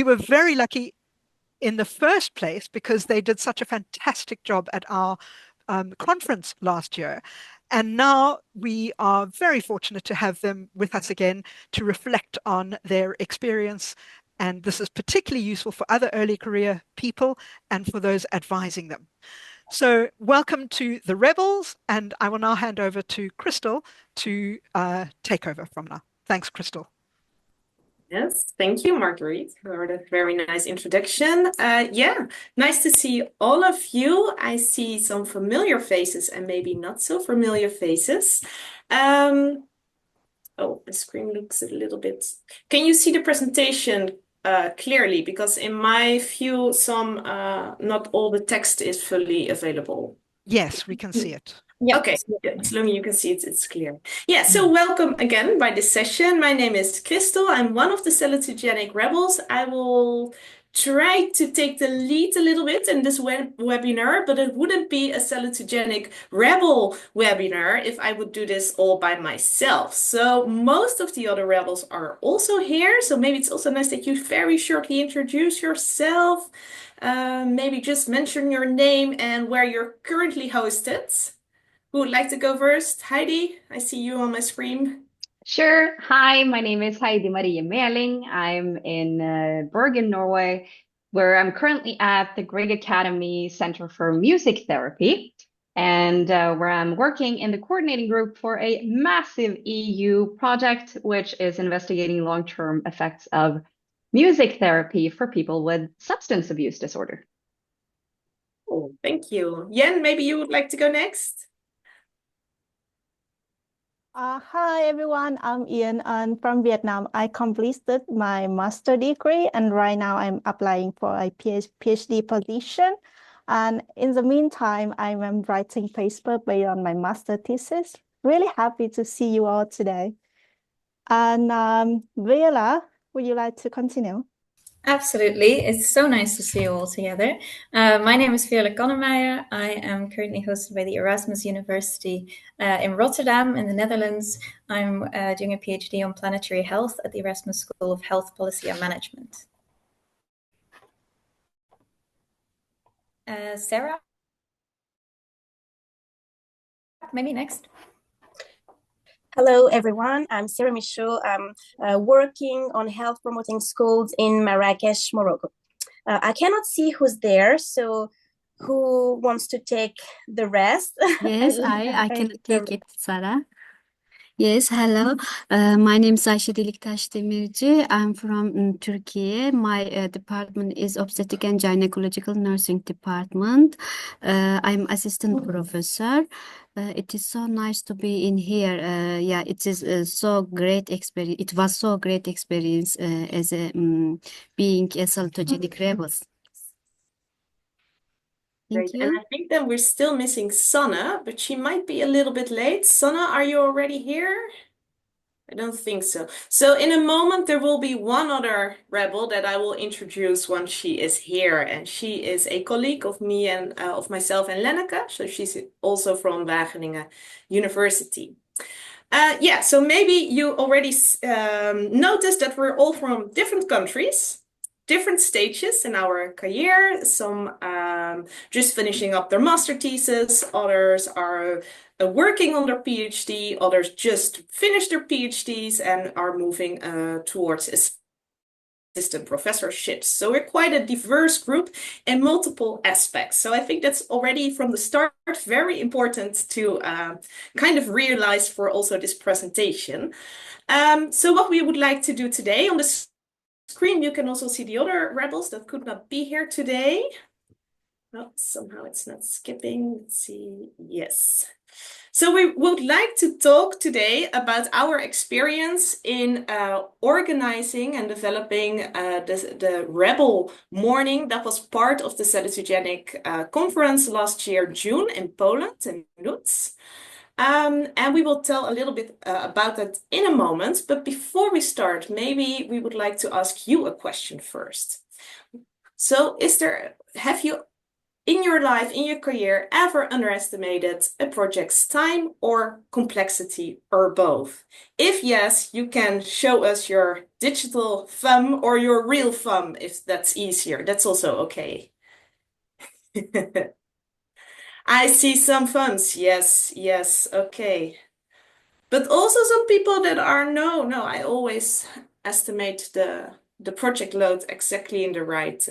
were very lucky in the first place because they did such a fantastic job at our conference last year. And now we are very fortunate to have them with us again to reflect on their experience. And this is particularly useful for other early career people and for those advising them. So welcome to the Rebels, and I will now hand over to Crystal to take over from now. Thanks, Crystal. Yes, thank you, Marguerite, for that very nice introduction. Yeah, nice to see all of you. I see some familiar faces and maybe not so familiar faces. Oh, the screen looks a little bit. Can you see the presentation clearly? Because in my view, not all the text is fully available. Yes, we can see it. Yeah. Okay, as long as you can see it, it's clear. Yeah, so welcome again by this session. My name is Crystal. I'm one of the Salutogenic Rebels. I will try to take the lead a little bit in this webinar, but it wouldn't be a Salutogenic Rebel webinar if I would do this all by myself. So most of the other rebels are also here. So maybe it's also nice that you very shortly introduce yourself. Maybe just mention your name and where you're currently hosted. Who would like to go first? Heidi, I see you on my screen. Sure. Hi, my name is Heidi Marie Meling. I'm in Bergen, Norway, where I'm currently at the Grieg Academy Center for Music Therapy, and where I'm working in the coordinating group for a massive EU project, which is investigating long-term effects of music therapy for people with substance abuse disorder. Oh, thank you. Yen, maybe you would like to go next? Hi everyone, I'm Ian and from Vietnam. I completed my master degree and right now I'm applying for a PhD position. And in the meantime, I'm writing paper based on my master thesis. Really happy to see you all today. And Viola, would you like to continue? Absolutely. It's so nice to see you all together. My name is Viola Kannemeyer. I am currently hosted by the Erasmus University in Rotterdam in the Netherlands. I'm doing a PhD on planetary health at the Erasmus School of Health Policy and Management. Sarah? Maybe next. Hello, everyone. I'm Sarah Michaud. I'm working on health promoting schools in Marrakesh, Morocco. I cannot see who's there, so who wants to take the rest? Yes, I can take it, Sarah. Yes, hello. My name is Ayşe Deliktaş Demirci. I'm from Turkey. My department is obstetric and gynecological nursing department. I'm assistant professor. It is so nice to be in here. Yeah, it is so great experience. It was so great experience as a being a Salutogenic Rebels. Thank Great. you. And I think that we're still missing Sanne, but she might be a little bit late. Sanne, are you already here? I don't think so. So in a moment, there will be one other rebel that I will introduce once she is here. And she is a colleague of me and of myself and Lenneke. So she's also from Wageningen University. Yeah, so maybe you already noticed that we're all from different countries, different stages in our career. Some just finishing up their master thesis, others are working on their PhD, others just finished their PhDs and are moving towards assistant professorships. So we're quite a diverse group in multiple aspects. So I think that's already from the start very important to kind of realize for also this presentation. So what we would like to do today on the screen, you can also see the other rebels that could not be here today. Oh, somehow it's not skipping. Let's see. Yes. So we would like to talk today about our experience in organizing and developing the Rebel Morning that was part of the Salutogenic conference last year, June, in Poland, in Lutz. And we will tell a little bit about that in a moment. But before we start, maybe we would like to ask you a question first. So have you in your life, in your career, ever underestimated a project's time or complexity or both? If yes, you can show us your digital thumb or your real thumb if that's easier. That's also okay. I see some thumbs. Yes, yes, okay. But also some people that are no, I always estimate the project load exactly in the right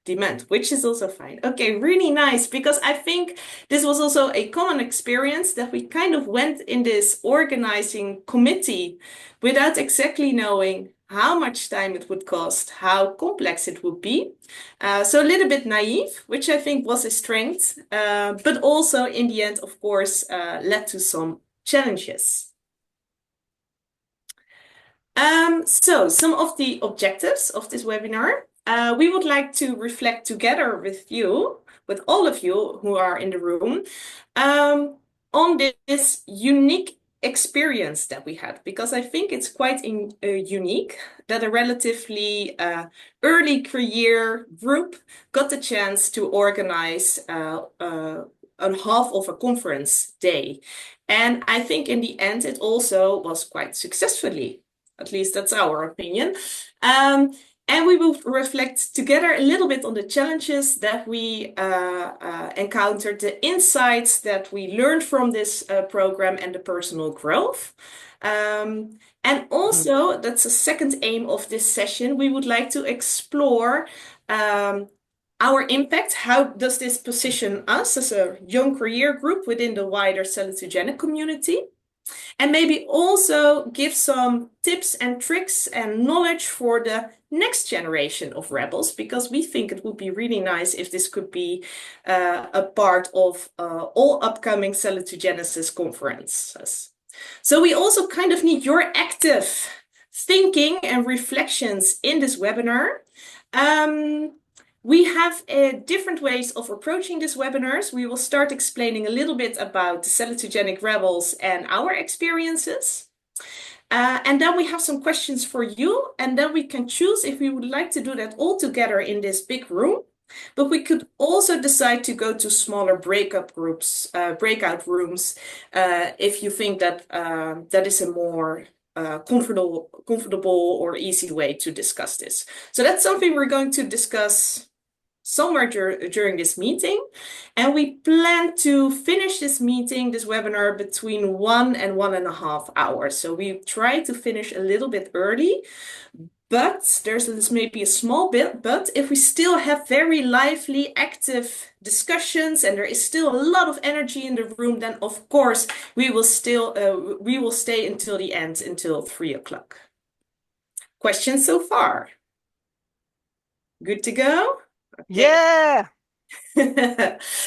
demand, which is also fine. Okay, really nice, because I think this was also a common experience that we kind of went in this organizing committee without exactly knowing how much time it would cost, how complex it would be. So a little bit naive, which I think was a strength, but also in the end, of course, led to some challenges. So some of the objectives of this webinar, we would like to reflect together with you, with all of you who are in the room, on this unique experience that we had, because I think it's quite unique that a relatively early career group got the chance to organize on half of a conference day. And I think in the end, it also was quite successfully. At least that's our opinion. And we will reflect together a little bit on the challenges that we encountered, the insights that we learned from this program, and the personal growth. And also, that's a second aim of this session, we would like to explore our impact. How does this position us as a young career group within the wider salutogenic community? And maybe also give some tips and tricks and knowledge for the next generation of rebels, because we think it would be really nice if this could be a part of all upcoming Salutogenesis conferences. So we also kind of need your active thinking and reflections in this webinar. We have different ways of approaching these webinars. We will start explaining a little bit about the Salutogenic Rebels and our experiences. And then we have some questions for you, and then we can choose if we would like to do that all together in this big room. But we could also decide to go to smaller breakout rooms, if you think that that is a more comfortable or easy way to discuss this. So that's something we're going to discuss somewhere during this meeting. And we plan to finish this meeting, this webinar, between 1 and 1.5 hours. So we try to finish a little bit early, but there's maybe a small bit, but if we still have very lively, active discussions and there is still a lot of energy in the room, then of course we will stay until the end, until 3 o'clock. Questions so far? Good to go? Okay. Yeah.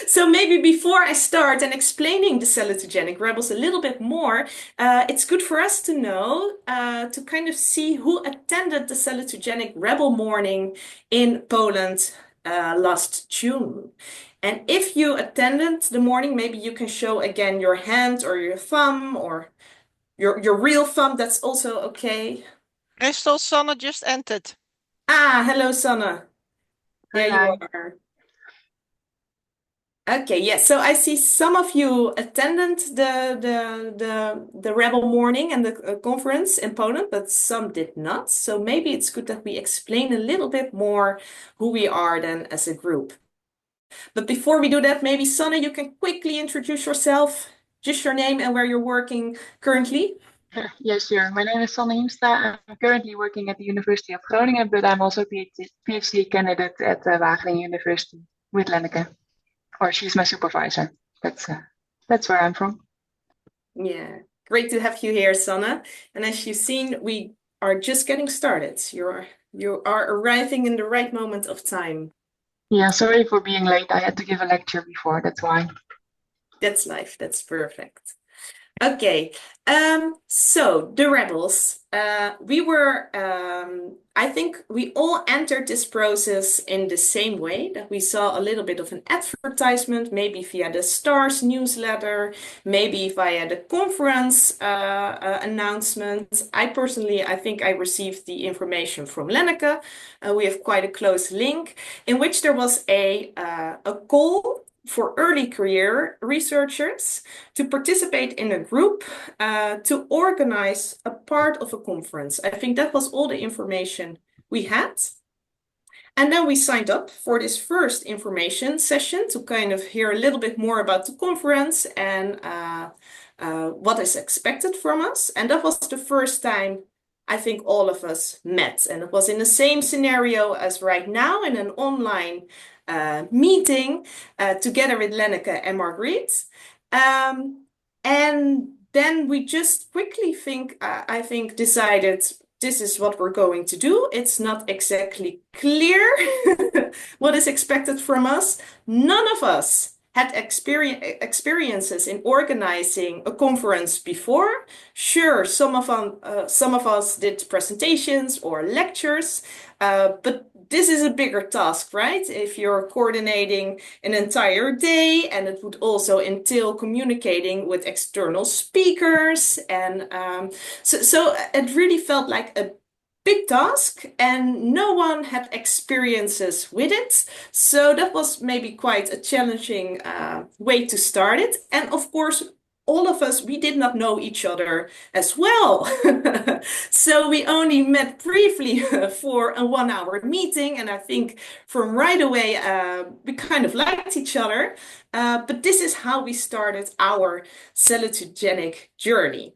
So maybe before I start and explaining the Salutogenic Rebels a little bit more, it's good for us to know, to kind of see who attended the Salutogenic Rebel morning in Poland last June. And if you attended the morning, maybe you can show again your hand or your thumb or your real thumb. That's also okay. Crystal, Sanne just entered. Ah, hello, Sanne. There Hi. you are. Okay, yes. So I see some of you attended the Rebel morning and the conference in Poland, but some did not. So maybe it's good that we explain a little bit more who we are then as a group. But before we do that, maybe Sanne, you can quickly introduce yourself, just your name and where you're working currently. Yes, sure. My name is Sanne Hiemstra. I'm currently working at the University of Groningen, but I'm also a PhD candidate at Wageningen University with Lenneke. Or she's my supervisor. That's where I'm from. Yeah, great to have you here, Sanne. And as you've seen, we are just getting started. You are arriving in the right moment of time. Yeah, sorry for being late. I had to give a lecture before, that's why. That's life. That's perfect. Okay, so the rebels. I think we all entered this process in the same way, that we saw a little bit of an advertisement, maybe via the Stars newsletter, maybe via the conference announcement. I think I received the information from Lenneke. We have quite a close link in which there was a call for early career researchers to participate in a group to organize a part of a conference. I think that was all the information we had. And then we signed up for this first information session to kind of hear a little bit more about the conference and what is expected from us. And that was the first time I think all of us met. And it was in the same scenario as right now, in an online meeting together with Lenneke and Marguerite. And then we just quickly I think, decided this is what we're going to do. It's not exactly clear what is expected from us. None of us had experiences in organizing a conference before. Sure, some of us did presentations or lectures, but this is a bigger task, right? If you're coordinating an entire day, and it would also entail communicating with external speakers, and so it really felt like a big task, and no one had experiences with it. So that was maybe quite a challenging way to start it. And of course, all of us, we did not know each other as well. So we only met briefly for a 1 hour meeting. And I think from right away, we kind of liked each other. But this is how we started our salutogenic journey.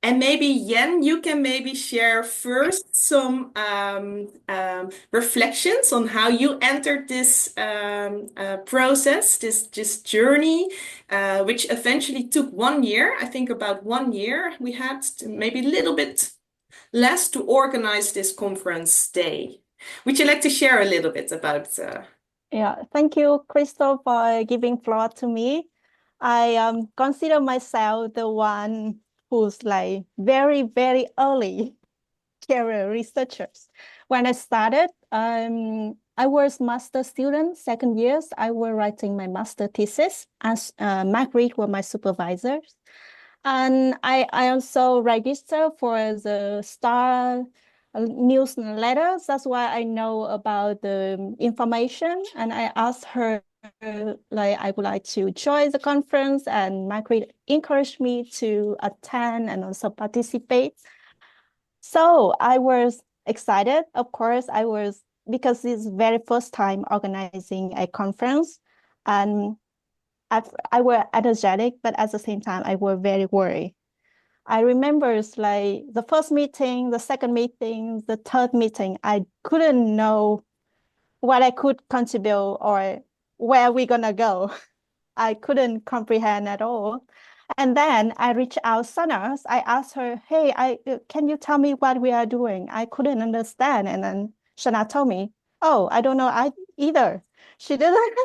And maybe Jen, you can maybe share first some reflections on how you entered this process, this journey, which eventually took 1 year. I think about 1 year we had maybe a little bit less to organize this conference day. Would you like to share a little bit about? Yeah, thank you, Crystal, for giving floor to me. I consider myself the one who's like very, very early career researchers. When I started, I was master student, second years. I was writing my master thesis, as Margaret were my supervisors. And I also registered for the Star newsletters. That's why I know about the information. And I asked her, like, I would like to join the conference, and Margaret encouraged me to attend and also participate. So I was excited. Of course, I was, because it's very first time organizing a conference, and I were energetic, but at the same time, I were very worried. I remember it's like the first meeting, the second meeting, the third meeting, I couldn't know what I could contribute or where we're gonna go. I couldn't comprehend at all. And then I reached out Sana. I asked her, hey, can you tell me what we are doing? I couldn't understand. And then Shana told me, oh, I don't know either. She didn't.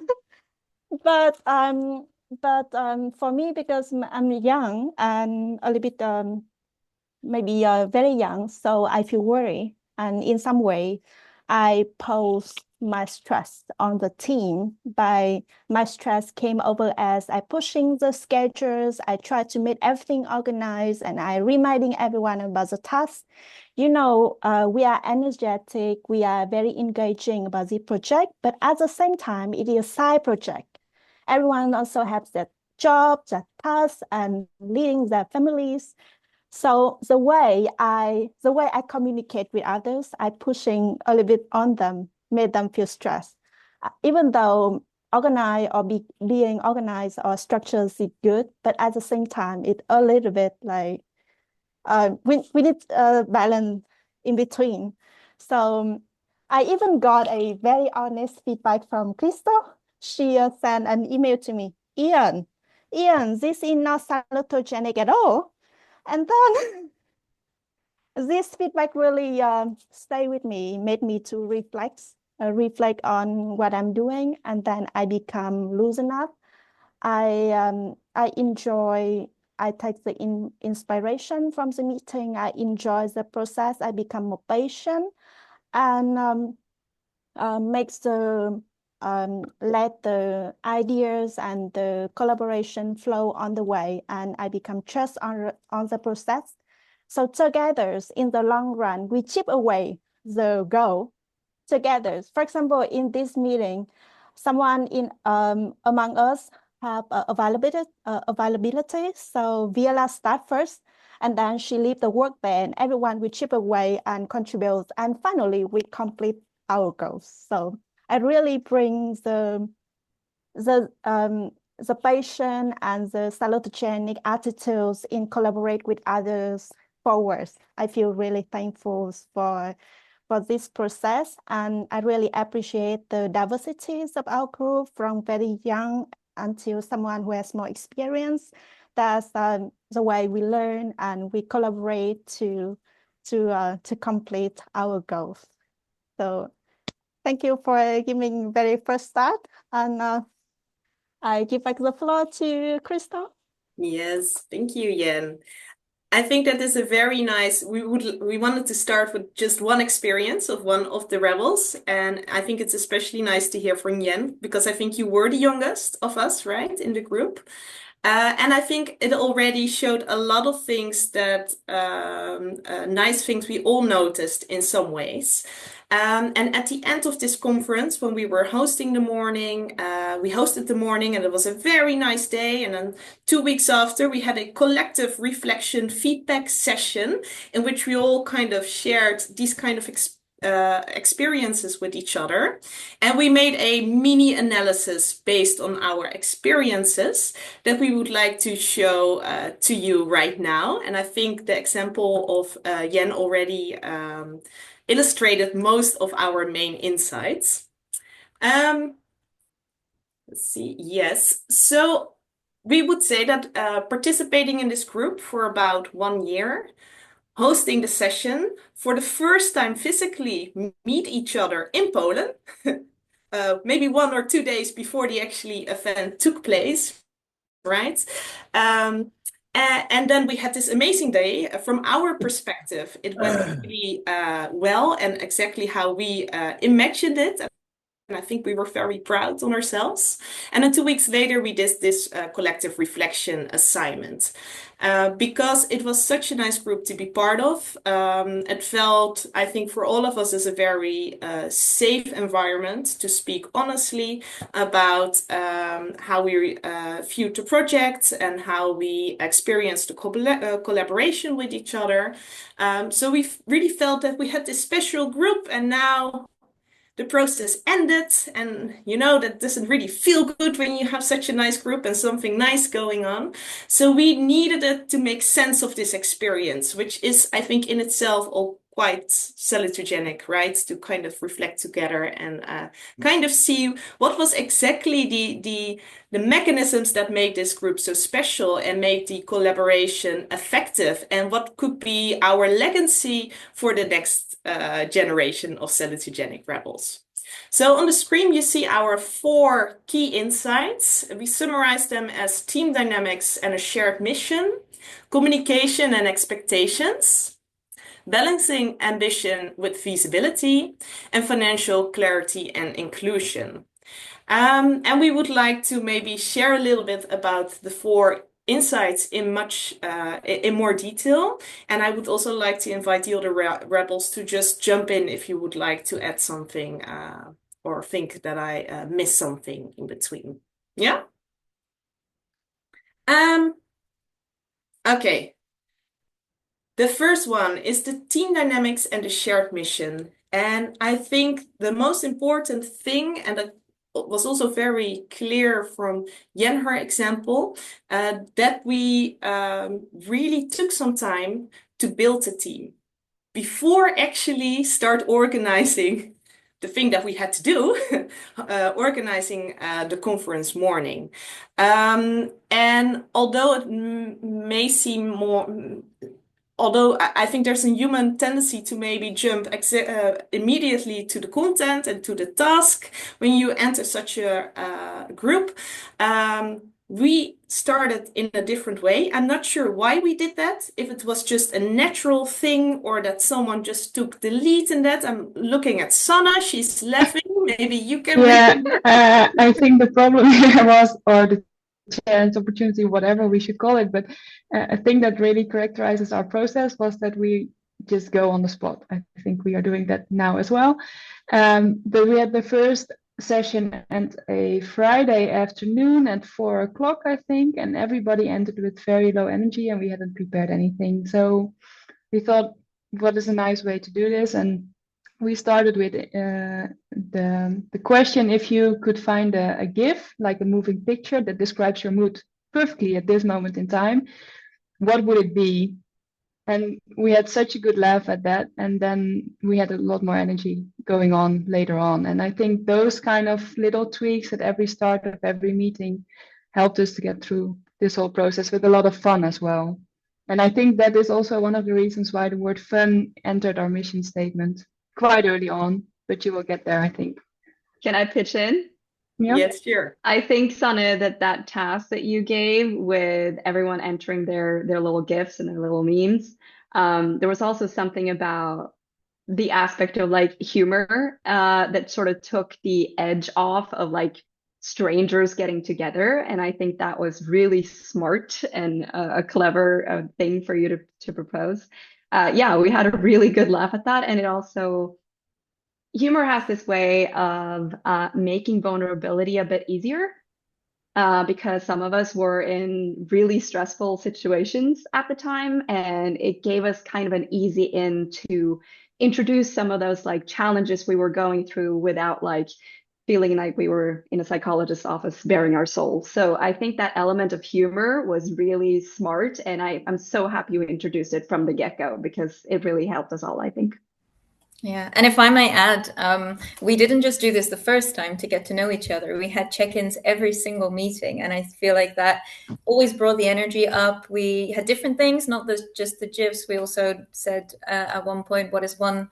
But for me, because I'm young and a little bit maybe very young, so I feel worried. And in some way, I pose my stress on the team. By my stress came over as I pushing the schedules. I try to make everything organized, and I reminding everyone about the task. You know, we are energetic, we are very engaging about the project, but at the same time, it is a side project. Everyone also has their job, their tasks, and leading their families. So the way I communicate with others, I pushing a little bit on them, made them feel stressed. Even though being organized or structures is good, but at the same time, it a little bit like we need a balance in between. So I even got a very honest feedback from Crystal. She sent an email to me, Ian, this is not salutogenic at all. And then this feedback really stayed with me, made me to reflect on what I'm doing, and then I become loosen up. I enjoy I take the inspiration from the meeting. I enjoy the process. I become more patient and makes the let the ideas and the collaboration flow on the way, and I become trust on the process. So together, in the long run, we chip away the goal together. For example, in this meeting, someone in among us have availability. So Viola start first, and then she leave the work there, and everyone will chip away and contribute, and finally we complete our goals. So I really bring the patient and the salutogenic attitudes in collaborate with others forward. I feel really thankful for this process, and I really appreciate the diversities of our group from very young until someone who has more experience. That's the way we learn and we collaborate to complete our goals. So thank you for giving very first start, and I give back the floor to Crystal. Yes, thank you, Yen. I think that is a very nice. We wanted to start with just one experience of one of the rebels, and I think it's especially nice to hear from Yen because I think you were the youngest of us, right, in the group. And I think it already showed a lot of things that nice things we all noticed in some ways. And at the end of this conference, when we were hosting the morning, we hosted the morning and it was a very nice day. And then 2 weeks after, we had a collective reflection feedback session in which we all kind of shared these kind of experiences with each other. And we made a mini analysis based on our experiences that we would like to show to you right now. And I think the example of Yen already illustrated most of our main insights. Let's see. Yes. So we would say that participating in this group for about 1 year, hosting the session, for the first time physically meet each other in Poland, maybe 1 or 2 days before the actually event took place, right? And then we had this amazing day. From our perspective, it went really well and exactly how we imagined it. And I think we were very proud on ourselves. And then 2 weeks later, we did this collective reflection assignment. Because it was such a nice group to be part of. It felt, I think, for all of us as a very safe environment to speak honestly about how we viewed the project and how we experienced the collaboration with each other. So we really felt that we had this special group, and now the process ended, and you know that doesn't really feel good when you have such a nice group and something nice going on. So we needed it to make sense of this experience, which is, I think, in itself all quite salutogenic, right? To kind of reflect together and kind of see what was exactly the mechanisms that made this group so special and made the collaboration effective, and what could be our legacy for the next generation of Salutogenic Rebels. So on the screen, you see our 4 key insights. We summarize them as team dynamics and a shared mission, communication and expectations, balancing ambition with feasibility, and financial clarity and inclusion. And we would like to maybe share a little bit about the 4 insights in more detail. And I would also like to invite the other rebels to just jump in if you would like to add something or think that I missed something in between. Yeah? Okay. The first one is the team dynamics and the shared mission. And I think the most important thing, and that was also very clear from Yen, her example, that we really took some time to build a team before actually start organizing the thing that we had to do, organizing the conference morning. And although it may seem more... Although I think there's a human tendency to maybe jump immediately to the content and to the task when you enter such a group. we started in a different way. I'm not sure why we did that, if it was just a natural thing or that someone just took the lead in that. I'm looking at Sanna, she's laughing. Maybe you can. Yeah, I think the problem here was, or the chance, opportunity, whatever we should call it, but a thing that really characterizes our process was that we just go on the spot. I think we are doing that now as well. But we had the first session and a Friday afternoon at 4 o'clock, I think, and everybody entered with very low energy and we hadn't prepared anything. So we thought, what is a nice way to do this? And we started with the question, if you could find a GIF, like a moving picture that describes your mood perfectly at this moment in time, what would it be? And we had such a good laugh at that. And then we had a lot more energy going on later on. And I think those kind of little tweaks at every start of every meeting helped us to get through this whole process with a lot of fun as well. And I think that is also one of the reasons why the word fun entered our mission statement quite early on, but you will get there, I think. Can I pitch in? Yeah. Yes, sure. I think, Sanne, that task that you gave with everyone entering their little gifts and their little memes, there was also something about the aspect of like humor that sort of took the edge off of like strangers getting together. And I think that was really smart and a clever thing for you to propose. Yeah, we had a really good laugh at that. And it also, humor has this way of making vulnerability a bit easier because some of us were in really stressful situations at the time, and it gave us kind of an easy in to introduce some of those like challenges we were going through without like feeling like we were in a psychologist's office bearing our soul. So I think that element of humor was really smart, and I'm so happy you introduced it from the get-go because it really helped us all, I think. Yeah, and if I may add, we didn't just do this the first time to get to know each other. We had check-ins every single meeting, and I feel like that always brought the energy up. We had different things, not just the GIFs. We also said at one point, what is one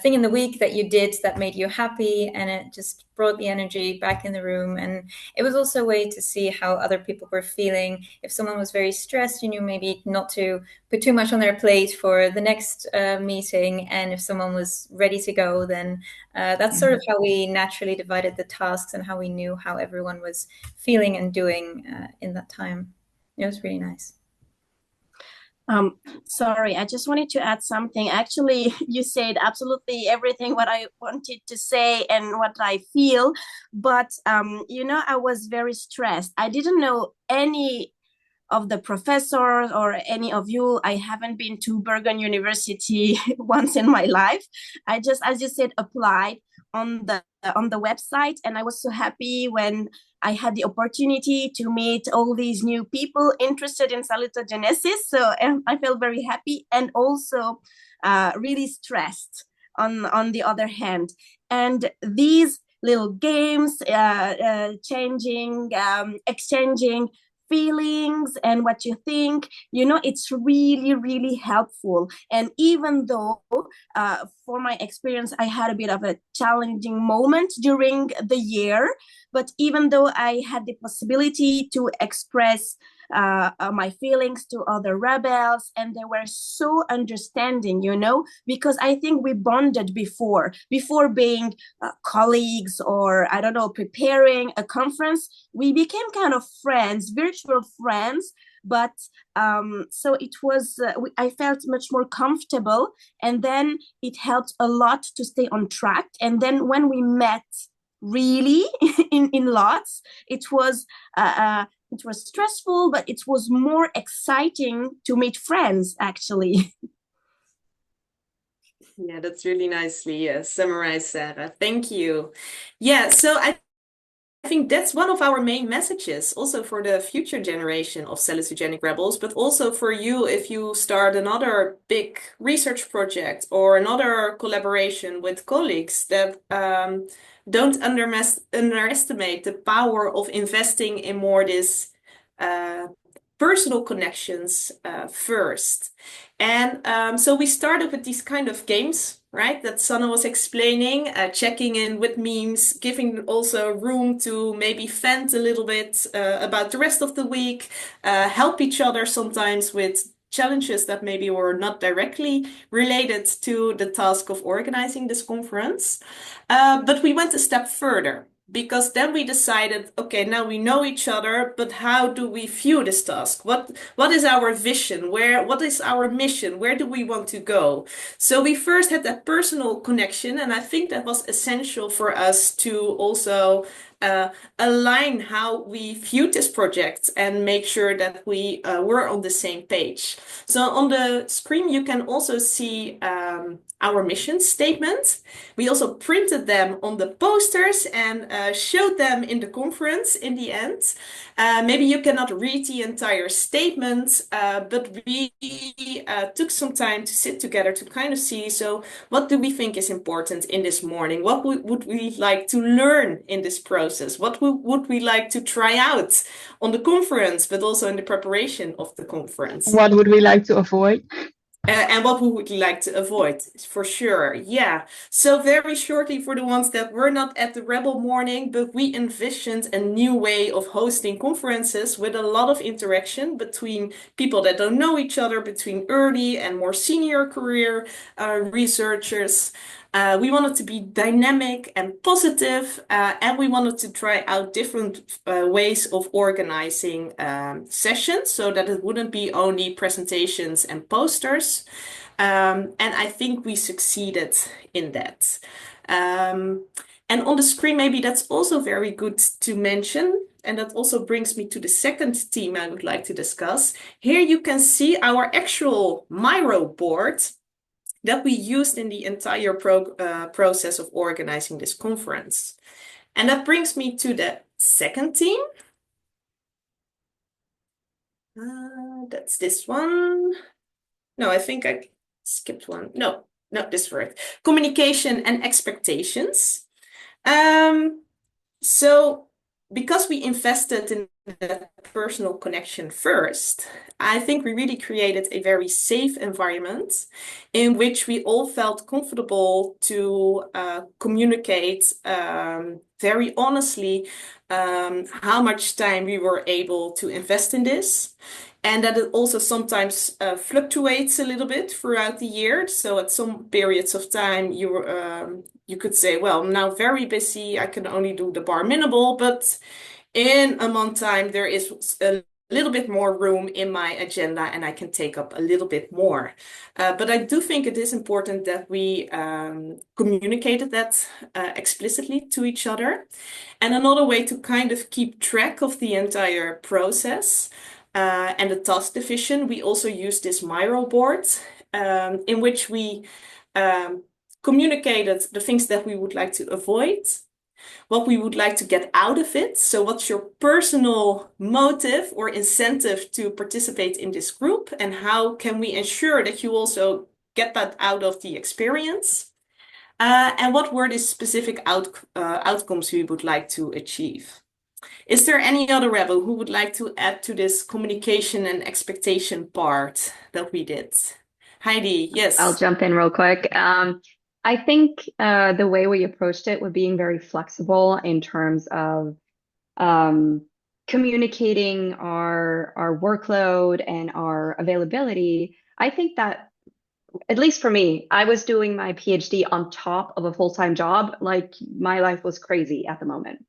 thing in the week that you did that made you happy? And it just brought the energy back in the room. And it was also a way to see how other people were feeling. If someone was very stressed, you knew maybe not to put too much on their plate for the next meeting. And if someone was ready to go, then that's sort of how we naturally divided the tasks and how we knew how everyone was feeling and doing in that time. It was really nice. Sorry, I just wanted to add something. Actually, you said absolutely everything what I wanted to say and what I feel. But, I was very stressed. I didn't know any of the professors or any of you. I haven't been to Bergen University once in my life. I just, as you said, applied on the website, and I was so happy when I had the opportunity to meet all these new people interested in salutogenesis. So I felt very happy and also really stressed on the other hand. And these little games, exchanging feelings and what you think, it's really, really helpful. And even though for my experience, I had a bit of a challenging moment during the year, but even though I had the possibility to express my feelings to other rebels, and they were so understanding, because I think we bonded before being colleagues, or I don't know, preparing a conference. We became kind of friends, virtual friends, but so it was, I felt much more comfortable, and then it helped a lot to stay on track. And then when we met really in lots, it was stressful, but it was more exciting to meet friends, actually. Yeah, that's really nicely summarized, Sarah. Thank you. Yeah, so I think that's one of our main messages also for the future generation of Salutogenic Rebels, but also for you if you start another big research project or another collaboration with colleagues, that don't underestimate the power of investing in more this personal connections first. And so we started with these kind of games, right? That Sanne was explaining, checking in with memes, giving also room to maybe vent a little bit about the rest of the week, help each other sometimes with challenges that maybe were not directly related to the task of organizing this conference. But we went a step further. Because then we decided, okay, now we know each other, but how do we view this task? What is our vision? What is our mission? Where do we want to go? So we first had that personal connection, and I think that was essential for us to also align how we viewed this project and make sure that we were on the same page. So on the screen, you can also see our mission statement. We also printed them on the posters and showed them in the conference in the end. Maybe you cannot read the entire statement, but we took some time to sit together to kind of see, so what do we think is important in this morning? What would we like to learn in this process? What would we like to try out on the conference, but also in the preparation of the conference? What would we like to avoid? And what we would like to avoid, for sure. Yeah. So very shortly, for the ones that were not at the Rebel morning, but we envisioned a new way of hosting conferences with a lot of interaction between people that don't know each other, between early and more senior career researchers. We wanted to be dynamic and positive, and we wanted to try out different ways of organizing sessions so that it wouldn't be only presentations and posters. And I think we succeeded in that. And on the screen, maybe that's also very good to mention. And that also brings me to the second theme I would like to discuss. Here you can see our actual Miro board that we used in the entire process of organizing this conference. And that brings me to the second theme. That's this one. No, I think I skipped one. No, this is right. Communication and expectations. So because we invested in that personal connection first, I think we really created a very safe environment in which we all felt comfortable to communicate very honestly how much time we were able to invest in this. And that it also sometimes fluctuates a little bit throughout the year. So at some periods of time, you could say, well, I'm now very busy. I can only do the bar minimal. But in a month time, there is a little bit more room in my agenda and I can take up a little bit more. But I do think it is important that we communicated that explicitly to each other. And another way to kind of keep track of the entire process and the task division, we also use this Miro board in which we communicated the things that we would like to avoid, what we would like to get out of it. So what's your personal motive or incentive to participate in this group? And how can we ensure that you also get that out of the experience? And what were the specific outcomes we would like to achieve? Is there any other rebel who would like to add to this communication and expectation part that we did? Heidi, yes. I'll jump in real quick. I think the way we approached it was being very flexible in terms of communicating our workload and our availability. I think that, at least for me, I was doing my PhD on top of a full-time job. Like my life was crazy at the moment.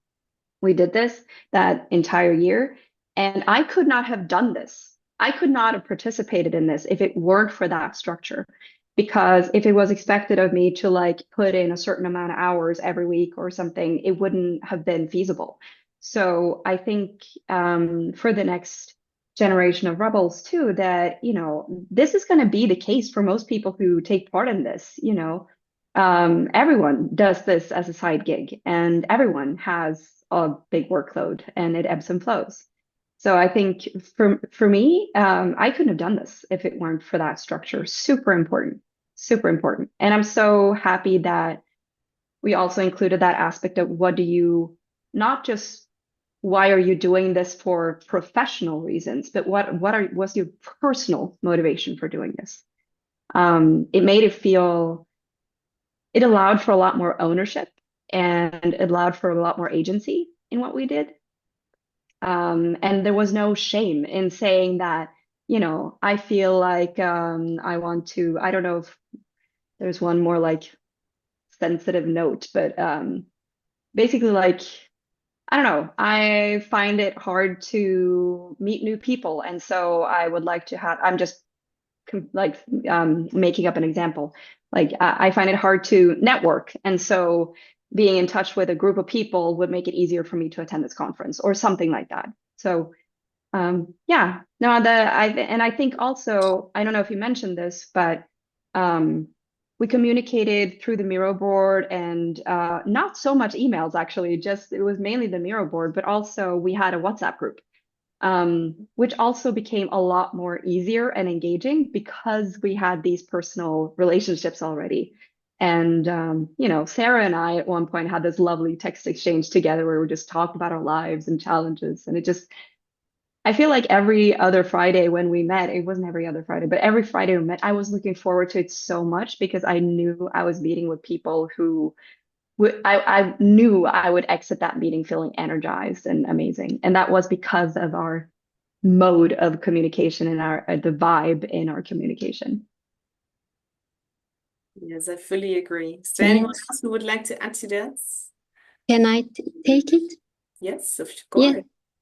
We did this that entire year, and I could not have done this. I could not have participated in this if it weren't for that structure. Because if it was expected of me to like put in a certain amount of hours every week or something, it wouldn't have been feasible. So I think for the next generation of rebels too, that, you know, this is going to be the case for most people who take part in this, you know. Everyone does this as a side gig, and everyone has a big workload, and it ebbs and flows. So I think for me, I couldn't have done this if it weren't for that structure. Super important, super important. And I'm so happy that we also included that aspect of what do you not just why are you doing this for professional reasons, but what's your personal motivation for doing this? It made it feel, it allowed for a lot more ownership and it allowed for a lot more agency in what we did. And there was no shame in saying that, I feel like I want to, I don't know if there's one more like sensitive note, but basically like, I don't know, I find it hard to meet new people. And so I would like to have, I'm just like making up an example. Like I find it hard to network. And so being in touch with a group of people would make it easier for me to attend this conference or something like that. So yeah, no, and I think also, I don't know if you mentioned this, but we communicated through the Miro board and not so much emails actually, just it was mainly the Miro board, but also we had a WhatsApp group, which also became a lot more easier and engaging because we had these personal relationships already. And Sarah and I at one point had this lovely text exchange together where we just talked about our lives and challenges, and I feel like every other Friday when we met, it wasn't every other Friday, but every Friday we met, I was looking forward to it so much because I knew I was meeting with people who I knew I would exit that meeting feeling energized and amazing. And that was because of our mode of communication and the vibe in our communication. Yes, I fully agree. Is there anyone else who would like to add to that? Can I take it? Yes, of course. Yeah.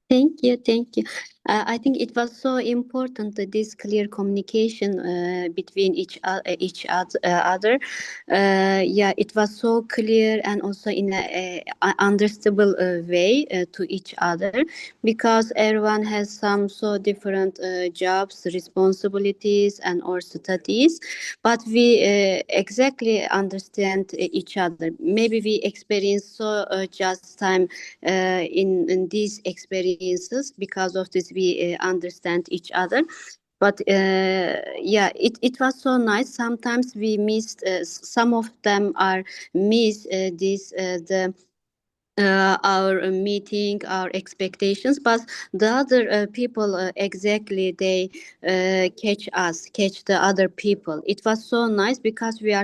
Thank you, thank you. I think it was so important that this clear communication between each other. Yeah, it was so clear and also in a understandable way to each other, because everyone has some so different jobs, responsibilities, and or studies, but we exactly understand each other. Maybe we experience so just time in these experiences. Because of this, we understand each other. But yeah, it was so nice. Sometimes we missed, some of them are miss the our meeting, our expectations, but the other people exactly they catch the other people. It was so nice because we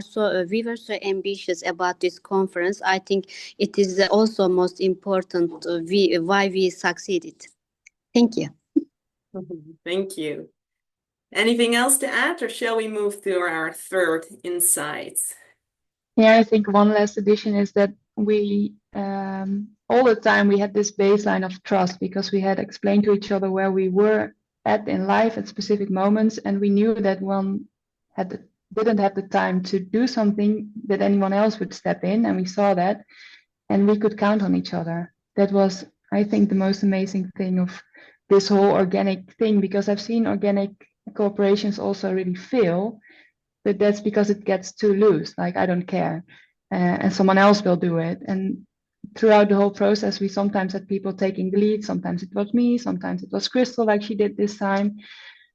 were so ambitious about this conference. I think it is also most important why we succeeded. Thank you. Thank you. Anything else to add, or shall we move to our third insight? Yeah, I think one last addition is that we all the time we had this baseline of trust because we had explained to each other where we were at in life at specific moments, and we knew that one didn't have the time to do something, that anyone else would step in, and we saw that, and we could count on each other. That was, I think, the most amazing thing of this whole organic thing, because I've seen organic corporations also really fail, but that's because it gets too loose. Like, I don't care, and someone else will do it. And throughout the whole process, we sometimes had people taking the lead. Sometimes it was me. Sometimes it was Crystal, like she did this time.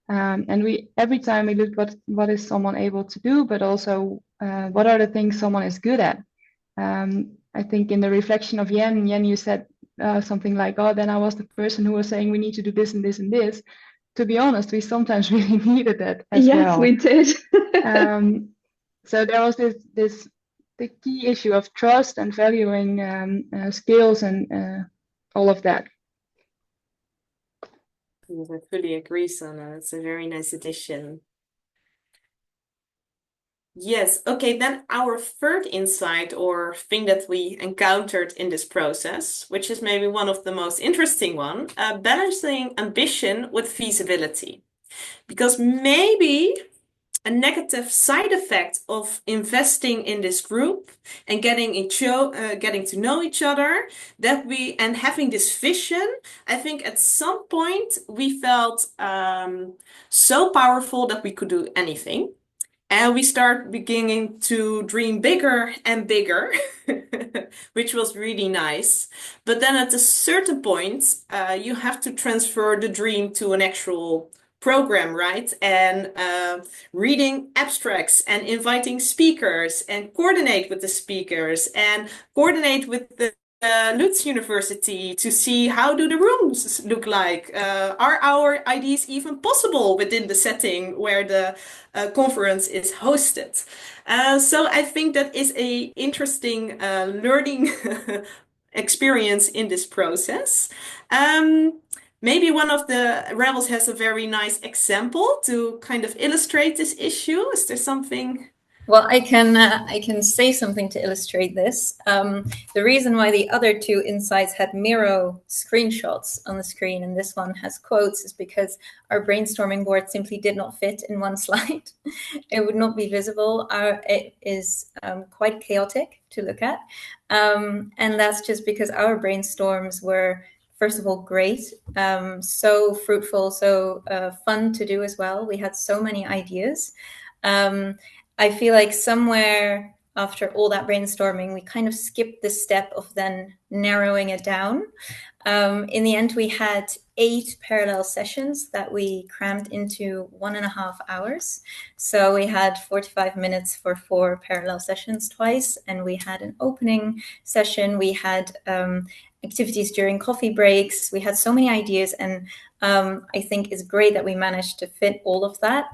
And we every time we looked what is someone able to do, but also what are the things someone is good at. I think in the reflection of Yen, you said something like, "Oh, then I was the person who was saying we need to do this and this and this." To be honest, we sometimes really needed that as well. Yes, we did. So there was the key issue of trust and valuing skills and all of that. Yes, I fully agree, Sana. It's a very nice addition. Yes, okay, then our third insight or thing that we encountered in this process, which is maybe one of the most interesting one, balancing ambition with feasibility. Because maybe a negative side effect of investing in this group and getting to know each other, and having this vision, I think at some point we felt so powerful that we could do anything. And we start beginning to dream bigger and bigger, which was really nice. But then at a certain point, you have to transfer the dream to an actual program, right? And reading abstracts and inviting speakers and coordinate with the speakers and coordinate with the Lutz University to see how do the rooms look like. Are our ideas even possible within the setting where the conference is hosted? So I think that is a interesting learning experience in this process. Maybe one of the rebels has a very nice example to kind of illustrate this issue. Is there something? Well, I can say something to illustrate this. The reason why the other two insights had Miro screenshots on the screen and this one has quotes is because our brainstorming board simply did not fit in one slide. It would not be visible. It is quite chaotic to look at. And that's just because our brainstorms were, first of all, great, so fruitful, so fun to do as well. We had so many ideas. I feel like somewhere after all that brainstorming, we kind of skipped the step of then narrowing it down. In the end, we had 8 parallel sessions that we crammed into 1.5 hours. So we had 45 minutes for 4 parallel sessions twice, and we had an opening session. We had activities during coffee breaks. We had so many ideas, and I think it's great that we managed to fit all of that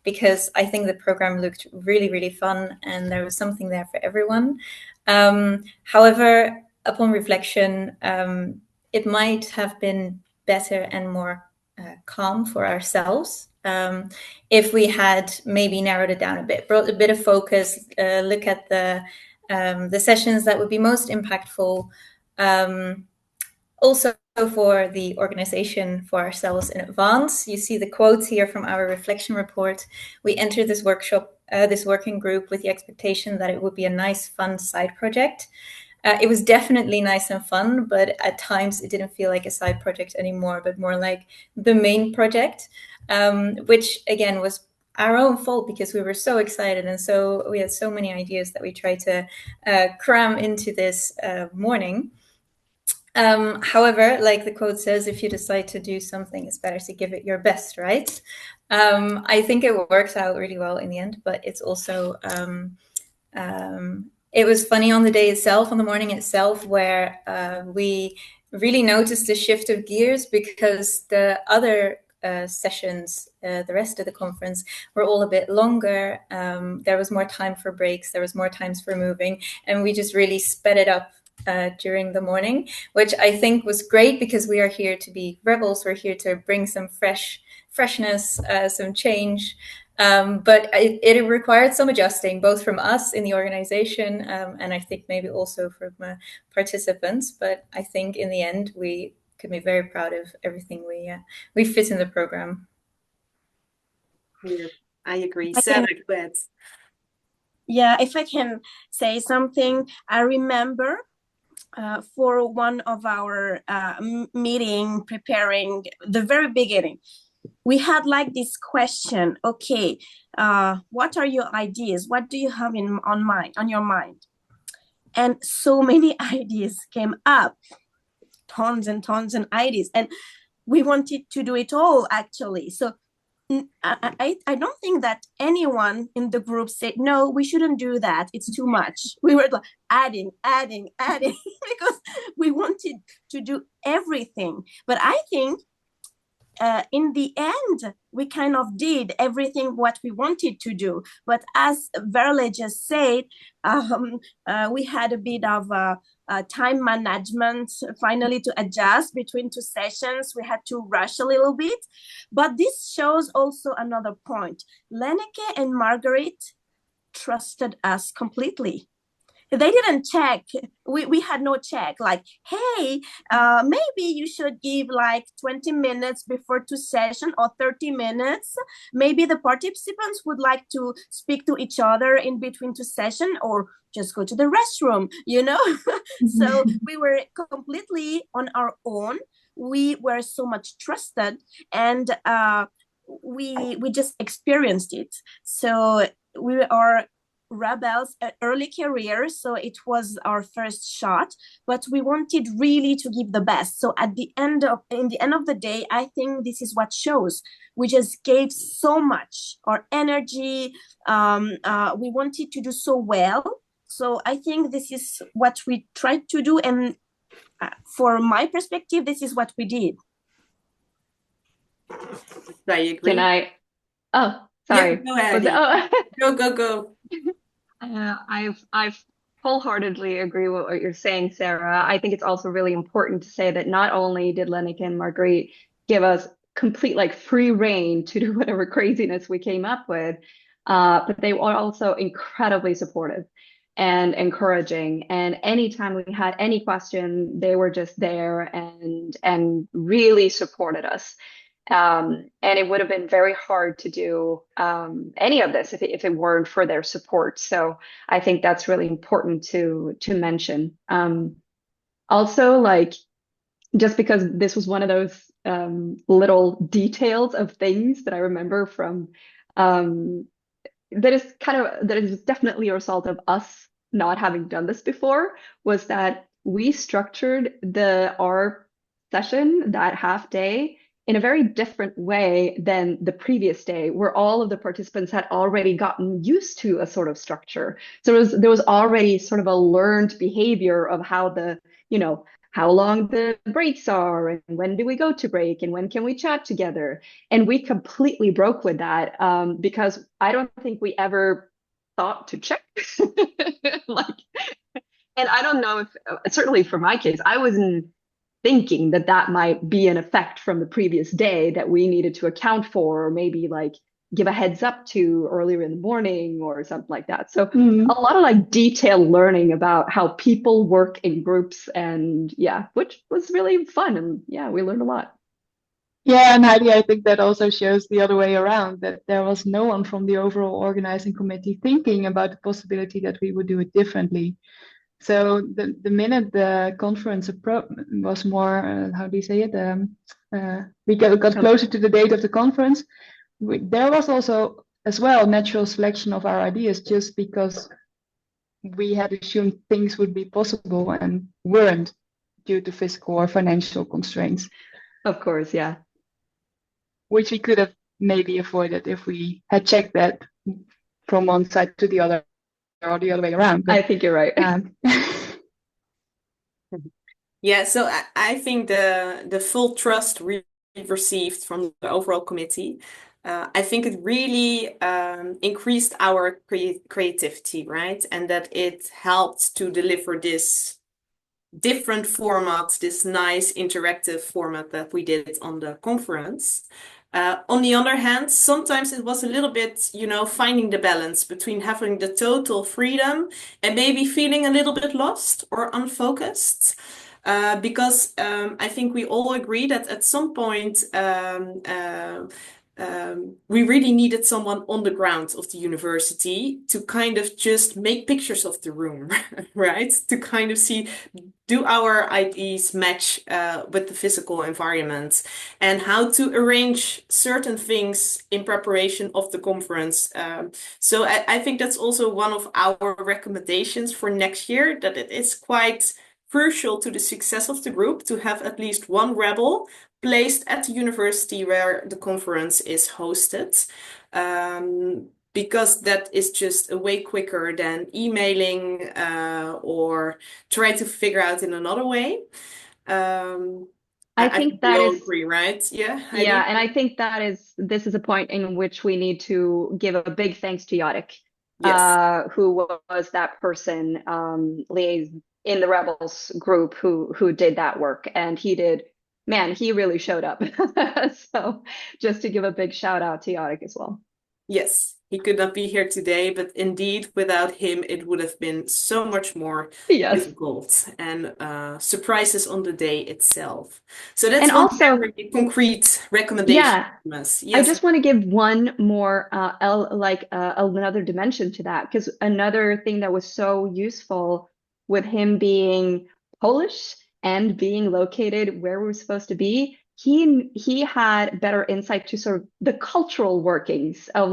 because I think the program looked really, really fun and there was something there for everyone. However, upon reflection, it might have been better and more calm for ourselves if we had maybe narrowed it down a bit, brought a bit of focus, look at the sessions that would be most impactful. Also for the organization, for ourselves in advance. You see the quotes here from our reflection report. We entered this workshop, this working group with the expectation that it would be a nice, fun side project. It was definitely nice and fun, but at times it didn't feel like a side project anymore, but more like the main project, which again was our own fault because we were so excited and so we had so many ideas that we tried to cram into this morning. However, like the quote says, if you decide to do something, it's better to give it your best, right? I think it works out really well in the end, but it's also, it was funny on the day itself, on the morning itself, where we really noticed the shift of gears because the other sessions, the rest of the conference, were all a bit longer. There was more time for breaks, there was more times for moving, and we just really sped it up during the morning, which I think was great because we are here to be rebels. We're here to bring some freshness, some change. But it required some adjusting, both from us in the organization and I think maybe also from participants. But I think in the end, we could be very proud of everything we fit in the program. Yeah, I agree. Sarah, go ahead. Yeah, if I can say something, I remember for one of our meeting preparing the very beginning, we had like this question, okay, what are your ideas? What do you have on your mind? And so many ideas came up, tons and tons of ideas. And we wanted to do it all actually. So I don't think that anyone in the group said, no, we shouldn't do that. It's too much. We were like adding because we wanted to do everything. But I think in the end, we kind of did everything what we wanted to do. But as Verle just said, we had a bit of time management finally to adjust between 2 sessions. We had to rush a little bit. But this shows also another point. Lenneke and Margaret trusted us completely. They didn't check. We had no check like, hey, maybe you should give like 20 minutes before 2 sessions or 30 minutes. Maybe the participants would like to speak to each other in between 2 sessions or just go to the restroom, you know? So we were completely on our own. We were so much trusted and we just experienced it. So we are rebels early career, so it was our first shot, but we wanted really to give the best. So in the end of the day, I think this is what shows. We just gave so much, our energy. We wanted to do so well. So I think this is what we tried to do, and for my perspective, this is what we did. I agree. Can I? Oh, sorry. Yeah, go ahead. Go. I've wholeheartedly agree with what you're saying, Sarah. I think it's also really important to say that not only did Lennick and Marguerite give us complete like free reign to do whatever craziness we came up with, but they were also incredibly supportive and encouraging. And anytime we had any question, they were just there and really supported us. And it would have been very hard to do any of this if it weren't for their support. So I think that's really important to mention. Also, like just because this was one of those little details of things that I remember from that is definitely a result of us not having done this before, was that we structured our session, that half day, in a very different way than the previous day, where all of the participants had already gotten used to a sort of structure. So there was already sort of a learned behavior of how how long the breaks are and when do we go to break and when can we chat together. And we completely broke with that because I don't think we ever thought to check. Like, and I don't know if, certainly for my case, I wasn't thinking that that might be an effect from the previous day that we needed to account for, or maybe like give a heads up to earlier in the morning or something like that. So a lot of like detailed learning about how people work in groups, and yeah, which was really fun. And yeah, we learned a lot. Yeah, and Heidi, I think that also shows the other way around, that there was no one from the overall organizing committee thinking about the possibility that we would do it differently. So the minute the conference was more, how do you say it? We got closer to the date of the conference. There was also as well natural selection of our ideas, just because we had assumed things would be possible and weren't due to physical or financial constraints. Of course, yeah. Which we could have maybe avoided if we had checked that from one side to the other or the other way around. But, I think you're right. Yeah, so I think the full trust we received from the overall committee, I think it really increased our creativity, right? And that it helped to deliver this different format, this nice interactive format that we did on the conference. On the other hand, sometimes it was a little bit, finding the balance between having the total freedom and maybe feeling a little bit lost or unfocused. Because I think we all agree that at some point we really needed someone on the ground of the university to kind of just make pictures of the room, right? To kind of see, do our ideas match with the physical environment, and how to arrange certain things in preparation of the conference. So I think that's also one of our recommendations for next year, that it is quite crucial to the success of the group to have at least one rebel placed at the university where the conference is hosted, because that is just a way quicker than emailing or try to figure out in another way. I think that we all is agree, right? Yeah, Heidi? Yeah, and I think this is a point in which we need to give a big thanks to Yadek, Yes. who was that person in the Rebels group who did that work, and he really showed up. So just to give a big shout out to Yadek as well. Yes, he could not be here today, but indeed, without him, it would have been so much more difficult, and surprises on the day itself. So that's And one also, very concrete recommendation from us. Yes. I just want to give one more another dimension to that, because another thing that was so useful with him being Polish and being located where we were supposed to be, he had better insight to sort of the cultural workings of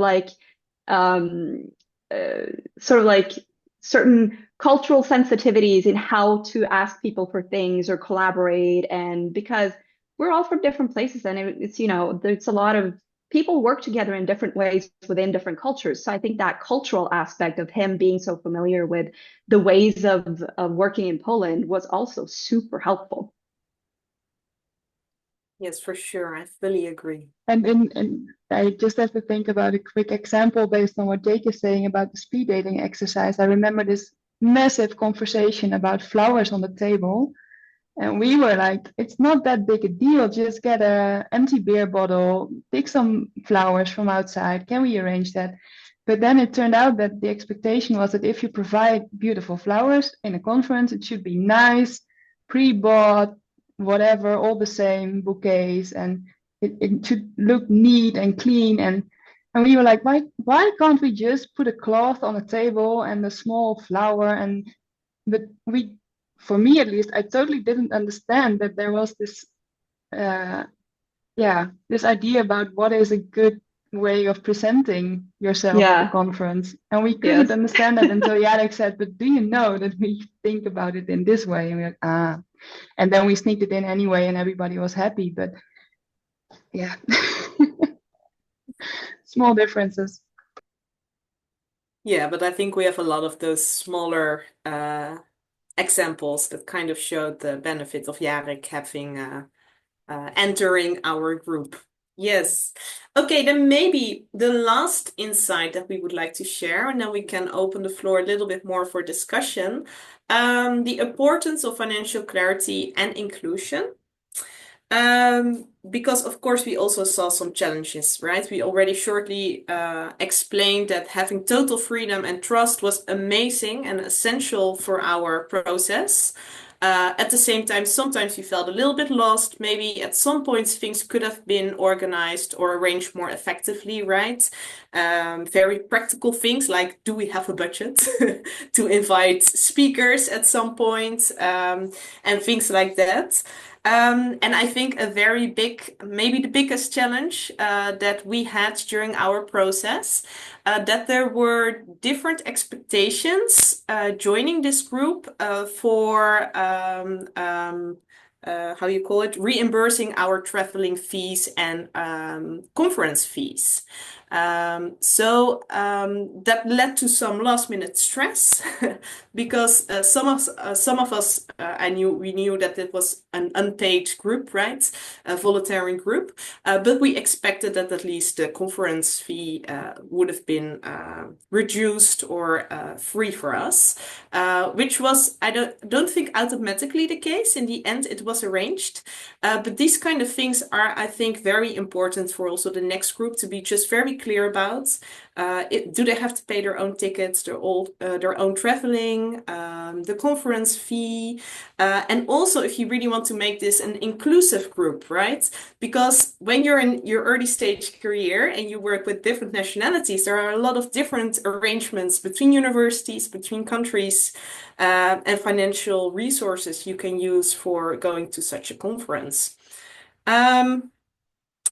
sort of like certain cultural sensitivities in how to ask people for things or collaborate. And because we're all from different places, and it's there's a lot of people work together in different ways within different cultures. So I think that cultural aspect of him being so familiar with the ways of working in Poland was also super helpful. Yes, for sure. I fully agree. And I just have to think about a quick example based on what Jake is saying about the speed dating exercise. I remember this massive conversation about flowers on the table. And we were like, it's not that big a deal. Just get an empty beer bottle, pick some flowers from outside. Can we arrange that? But then it turned out that the expectation was that if you provide beautiful flowers in a conference, it should be nice, pre-bought, whatever, all the same bouquets, and it should look neat and clean. And we were like, why can't we just put a cloth on a table and a small flower? But we, for me at least, I totally didn't understand that there was this this idea about what is a good way of presenting yourself at a conference. And we couldn't understand that until Jarek said, but do you know that we think about it in this way? And we're like, and then we sneaked it in anyway and everybody was happy. But yeah, small differences. Yeah, but I think we have a lot of those smaller examples that kind of showed the benefit of Jarek having entering our group. Yes. Okay, then maybe the last insight that we would like to share, and then we can open the floor a little bit more for discussion. The importance of financial clarity and inclusion. Because of course we also saw some challenges, right? We already shortly explained that having total freedom and trust was amazing and essential for our process. At the same time, sometimes we felt a little bit lost. Maybe at some points things could have been organized or arranged more effectively, right? Very practical things like, do we have a budget to invite speakers at some point, and things like that. And I think a very big, maybe the biggest challenge that we had during our process, that there were different expectations joining this group for how you call it, reimbursing our traveling fees and conference fees. So that led to some last minute stress because some of us we knew that it was an unpaid group, right? A volunteering group, but we expected that at least the conference fee would have been reduced or free for us, which was I don't think automatically the case. In the end, it was arranged, but these kind of things are, I think, very important for also the next group to be just very clear about. Do they have to pay their own tickets, their own traveling, the conference fee, and also if you really want to make this an inclusive group, right? Because when you're in your early stage career and you work with different nationalities, there are a lot of different arrangements between universities, between countries, and financial resources you can use for going to such a conference.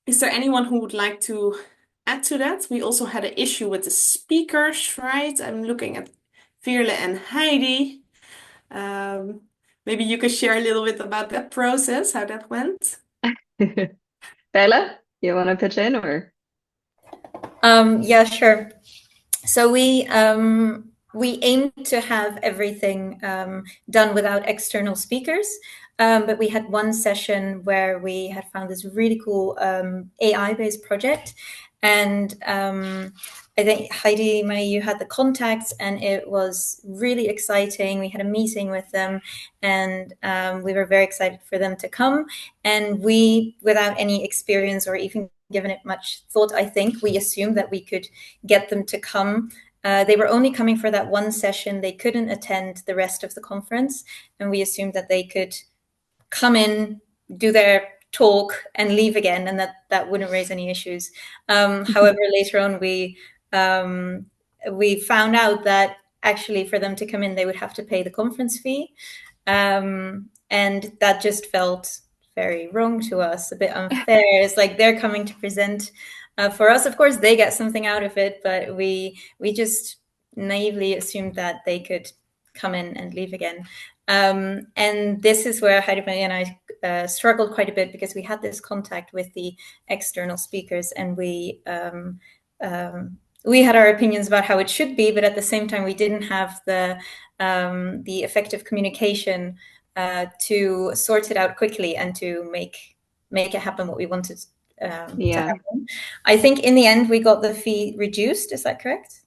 Is there anyone who would like to add to that? We also had an issue with the speakers, right? I'm looking at Veerle and Heidi. Maybe you could share a little bit about that process, how that went. Veerle, you want to pitch in or? Yeah, sure. So we aim to have everything done without external speakers. But we had one session where we had found this really cool AI-based project. And I think, Heidi, you had the contacts, and it was really exciting. We had a meeting with them, and we were very excited for them to come. And we, without any experience or even given it much thought, I think, we assumed that we could get them to come. They were only coming for that one session. They couldn't attend the rest of the conference, and we assumed that they could come in, do their talk, and leave again, and that wouldn't raise any issues. However, later on, we found out that actually for them to come in, they would have to pay the conference fee, and that just felt very wrong to us, a bit unfair. It's like they're coming to present for us. Of course, they get something out of it, but we just naively assumed that they could come in and leave again. And this is where Heidi and I struggled quite a bit because we had this contact with the external speakers, and we had our opinions about how it should be, but at the same time, we didn't have the effective communication to sort it out quickly and to make it happen what we wanted to happen. I think in the end we got the fee reduced. Is that correct?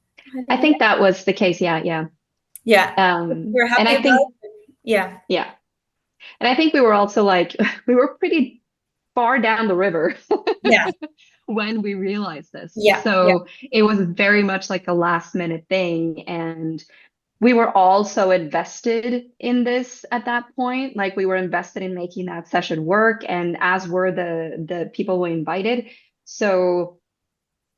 I think that was the case. Yeah. We're happy and I about think, it. Yeah. And I think we were also like, we were pretty far down the river when we realized this. So it was very much like a last minute thing. And we were all so invested in this at that point. Like we were invested in making that session work, and as were the people we invited. So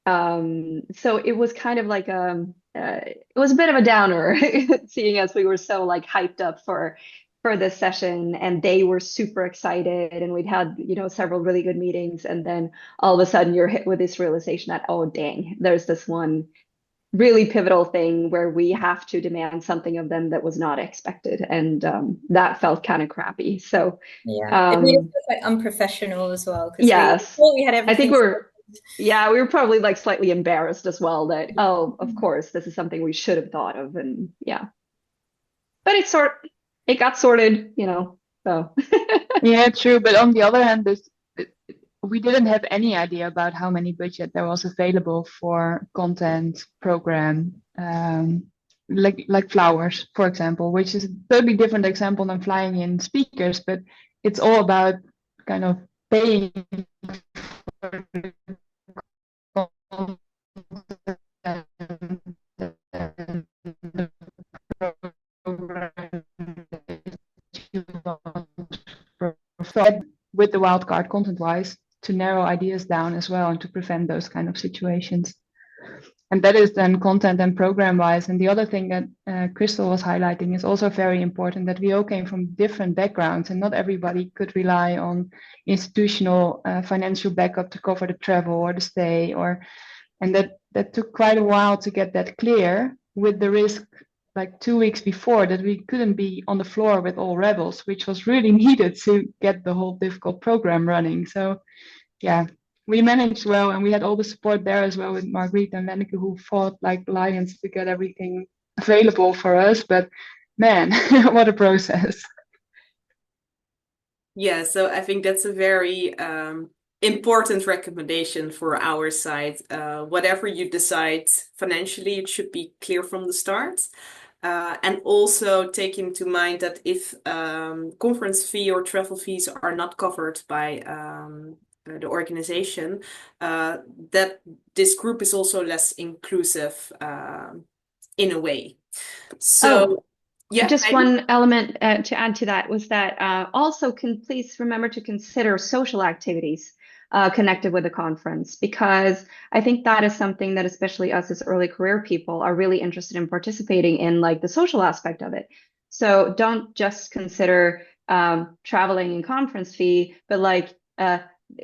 it was kind of like it was a bit of a downer seeing as we were so like hyped up for this session, and they were super excited, and we'd had, you know, several really good meetings, and then all of a sudden you're hit with this realization that, oh dang, there's this one really pivotal thing where we have to demand something of them that was not expected, and that felt kind of crappy. So it made us feel quite unprofessional as well, because yes, we had everything. I think we were probably like slightly embarrassed as well that, oh, of course, this is something we should have thought of, and but it got sorted, you know. So yeah, true. But on the other hand, we didn't have any idea about how many budget there was available for content program, like flowers, for example, which is a totally different example than flying in speakers, but it's all about kind of paying for with the wildcard content wise to narrow ideas down as well and to prevent those kind of situations. And that is then content and program wise. And the other thing that Crystal was highlighting is also very important, that we all came from different backgrounds and not everybody could rely on institutional financial backup to cover the travel or the stay, and that took quite a while to get that clear, with the risk like 2 weeks before that we couldn't be on the floor with all rebels, which was really needed to get the whole difficult program running. So yeah, we managed well, and we had all the support there as well with Marguerite and Lenneke, who fought like lions to get everything available for us. But man, what a process. Yeah, so I think that's a very important recommendation for our side. Whatever you decide financially, it should be clear from the start. And also take into mind that if conference fee or travel fees are not covered by the organization, that this group is also less inclusive in a way. So yeah, just one element to add to that was that also please remember to consider social activities connected with the conference, because I think that is something that especially us as early career people are really interested in participating in, like the social aspect of it. So don't just consider traveling and conference fee, but like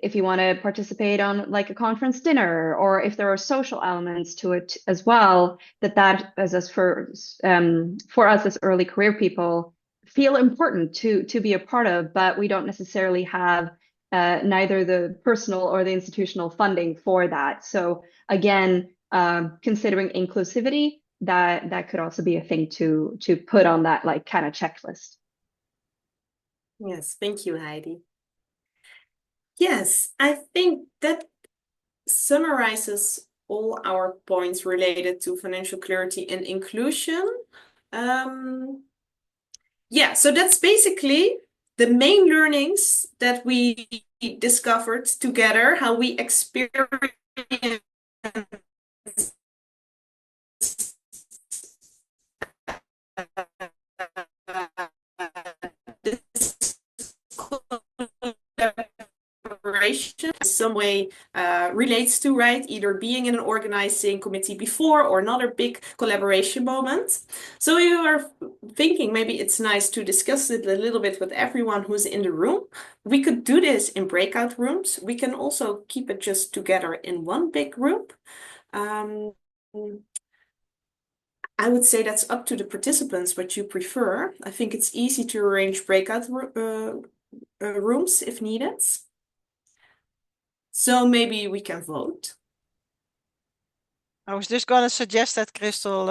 if you want to participate on like a conference dinner, or if there are social elements to it as well, that as for us as early career people feel important to be a part of, but we don't necessarily have neither the personal or the institutional funding for that. So again, considering inclusivity, that could also be a thing to put on that like kind of checklist. Yes, thank you, Heidi. Yes, I think that summarizes all our points related to financial clarity and inclusion. Yeah, so that's basically the main learnings that we discovered together, how we experience collaboration in some way relates to, right? Either being in an organizing committee before or another big collaboration moment. So you are thinking maybe it's nice to discuss it a little bit with everyone who's in the room. We could do this in breakout rooms. We can also keep it just together in one big group. I would say that's up to the participants what you prefer. I think it's easy to arrange breakout rooms if needed. So maybe we can vote. I was just going to suggest that, Crystal,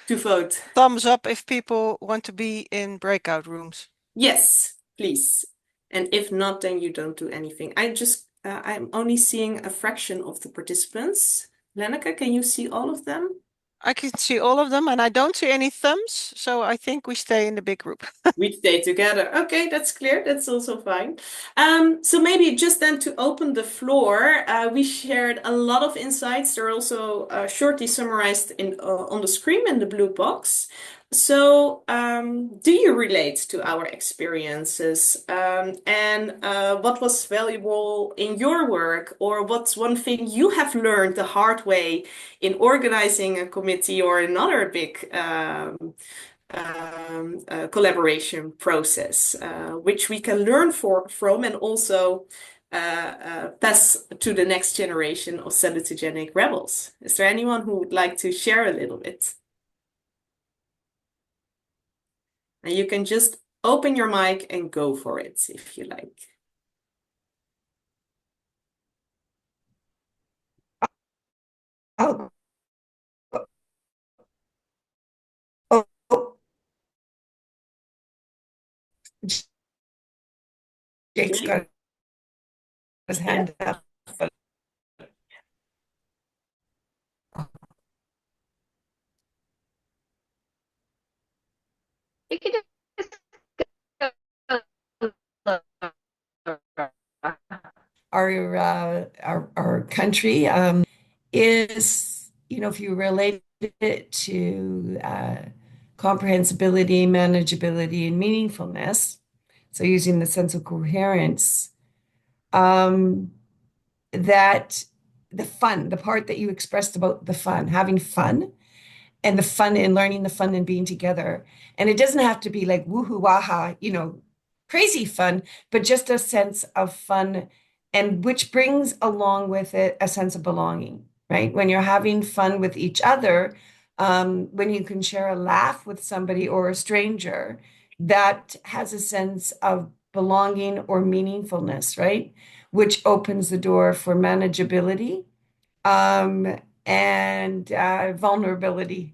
to vote. thumbs up if people want to be in breakout rooms. Yes, please. And if not, then you don't do anything. I'm only seeing a fraction of the participants. Lenneke, can you see all of them? I can see all of them and I don't see any thumbs, so I think we stay in the big group. We stay together. Okay, that's clear. That's also fine. So maybe just then to open the floor, we shared a lot of insights. They're also shortly summarized on the screen in the blue box. So do you relate to our experiences? And what was valuable in your work? Or what's one thing you have learned the hard way in organizing a committee or another big collaboration process, which we can learn from and also pass to the next generation of salutogenic rebels. Is there anyone who would like to share a little bit? And you can just open your mic and go for it if you like. Oh, oh, oh. Jake's got his hand up. But... You could just our country is, you know, if you relate it to comprehensibility, manageability, and meaningfulness, so using the sense of coherence, that the fun, the part that you expressed about the fun, having fun, and the fun in learning, the fun in being together. And it doesn't have to be like woohoo waha, you know, crazy fun, but just a sense of fun, and which brings along with it a sense of belonging, right? When you're having fun with each other, when you can share a laugh with somebody or a stranger, that has a sense of belonging or meaningfulness, right? Which opens the door for manageability and vulnerability.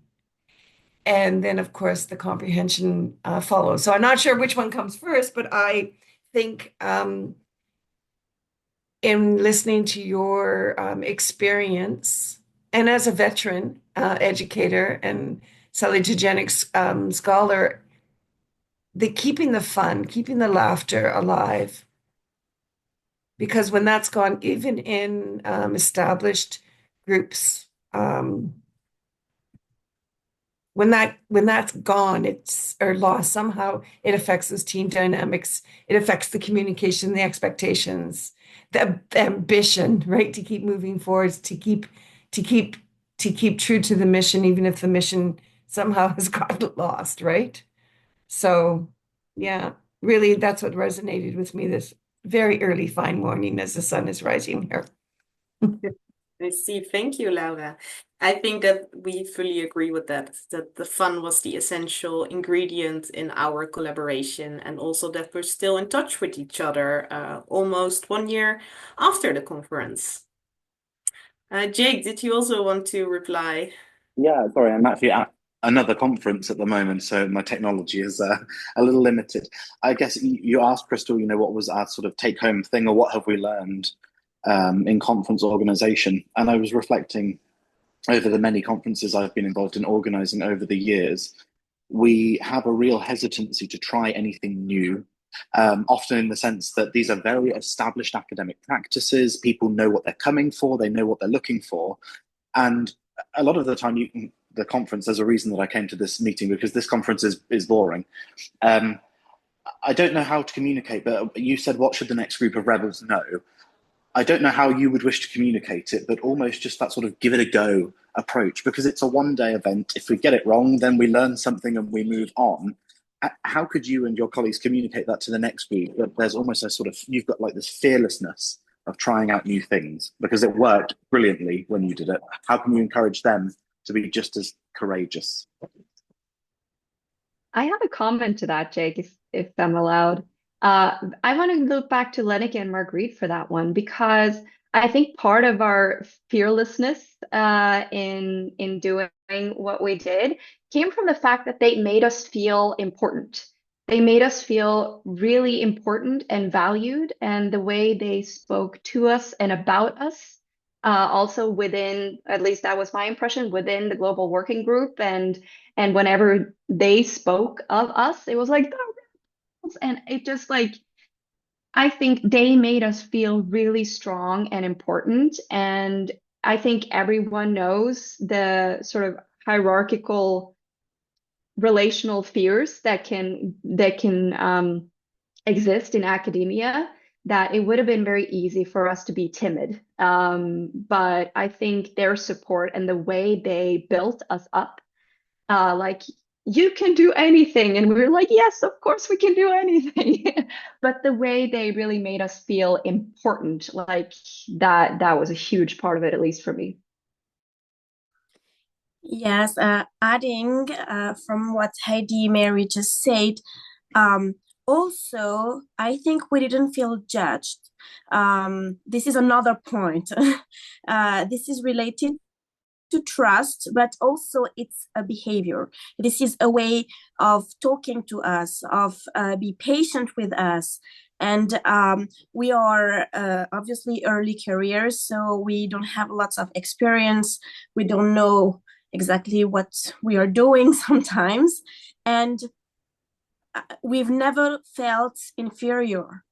And then, of course, the comprehension follows. So I'm not sure which one comes first, but I think in listening to your experience, and as a veteran educator and salutogenic scholar, the keeping the fun, keeping the laughter alive. Because when that's gone, even in established groups, when that's gone, it's or lost somehow, it affects those team dynamics. It affects the communication, the expectations, the ambition, right? To keep moving forward, to keep true to the mission, even if the mission somehow has gotten lost, right? So, yeah, really, that's what resonated with me this very early fine morning as the sun is rising here. I see. Thank you, Laura. I think that we fully agree with that the fun was the essential ingredient in our collaboration, and also that we're still in touch with each other almost 1 year after the conference. Jake, did you also want to reply? Yeah, sorry, I'm actually at another conference at the moment, so my technology is a little limited. I guess you asked Crystal, you know, what was our sort of take-home thing, or what have we learned in conference organization? And I was reflecting over the many conferences I've been involved in organizing over the years. We have a real hesitancy to try anything new, often in the sense that these are very established academic practices. People know what they're coming for, they know what they're looking for. And a lot of the time, the conference, there's a reason that I came to this meeting, because this conference is boring. I don't know how to communicate, but you said, what should the next group of rebels know? I don't know how you would wish to communicate it, but almost just that sort of give it a go approach, because it's a one-day event. If we get it wrong, then we learn something and we move on. How could you and your colleagues communicate that to the next group? That there's almost a sort of, you've got like this fearlessness of trying out new things, because it worked brilliantly when you did it. How can you encourage them to be just as courageous? I have a comment to that, Jake, if I'm allowed. I want to look back to Lennick and Marguerite for that one because I think part of our fearlessness in doing what we did came from the fact that they made us feel important. They made us feel really important and valued, and the way they spoke to us and about us, also within, at least that was my impression, within the global working group, and whenever they spoke of us, it was like the rebels, and it just like I think they made us feel really strong and important. And I think everyone knows the sort of hierarchical relational fears that can exist in academia, that it would have been very easy for us to be timid. But I think their support and the way they built us up, like, you can do anything. And we were like, yes, of course we can do anything. But the way they really made us feel important, like that was a huge part of it, at least for me. Yes, adding from what Heidi Mary just said, also, I think we didn't feel judged. This is another point. This is related to trust, but also it's a behavior. This is a way of talking to us, of be patient with us. And we are obviously early careers, so we don't have lots of experience. We don't know exactly what we are doing sometimes. And we've never felt inferior.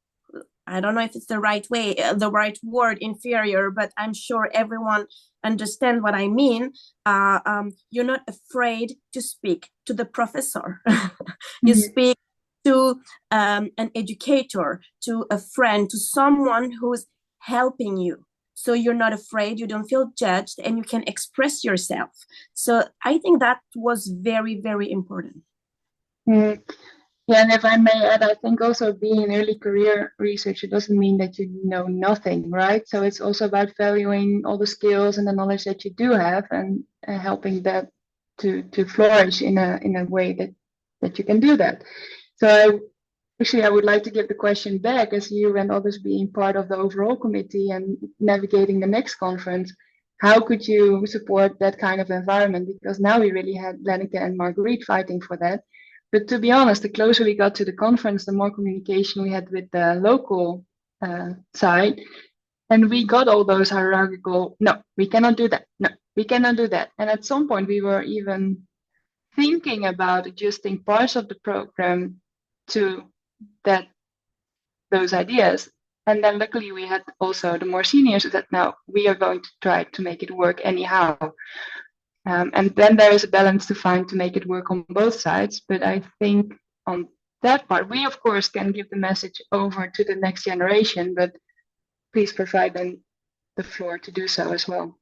I don't know if it's the right way, the right word, inferior, but I'm sure everyone understands what I mean. You're not afraid to speak to the professor. You speak to an educator, to a friend, to someone who's helping you. So you're not afraid, you don't feel judged, and you can express yourself. So I think that was very, very important. Yeah, and if I may add, I think also being an early career researcher doesn't mean that you know nothing, right? So it's also about valuing all the skills and the knowledge that you do have, and helping that to flourish in a way that you can do that. So actually, I would like to give the question back, as you and others being part of the overall committee and navigating the next conference. How could you support that kind of environment? Because now we really had Lenneke and Marguerite fighting for that. But to be honest, the closer we got to the conference, the more communication we had with the local side. And we got all those hierarchical, no, we cannot do that. No, we cannot do that. And at some point, we were even thinking about adjusting parts of the program to those ideas. And then luckily we had also the more seniors that now we are going to try to make it work anyhow. And then there is a balance to find to make it work on both sides. But I think on that part, we of course can give the message over to the next generation, but please provide them the floor to do so as well.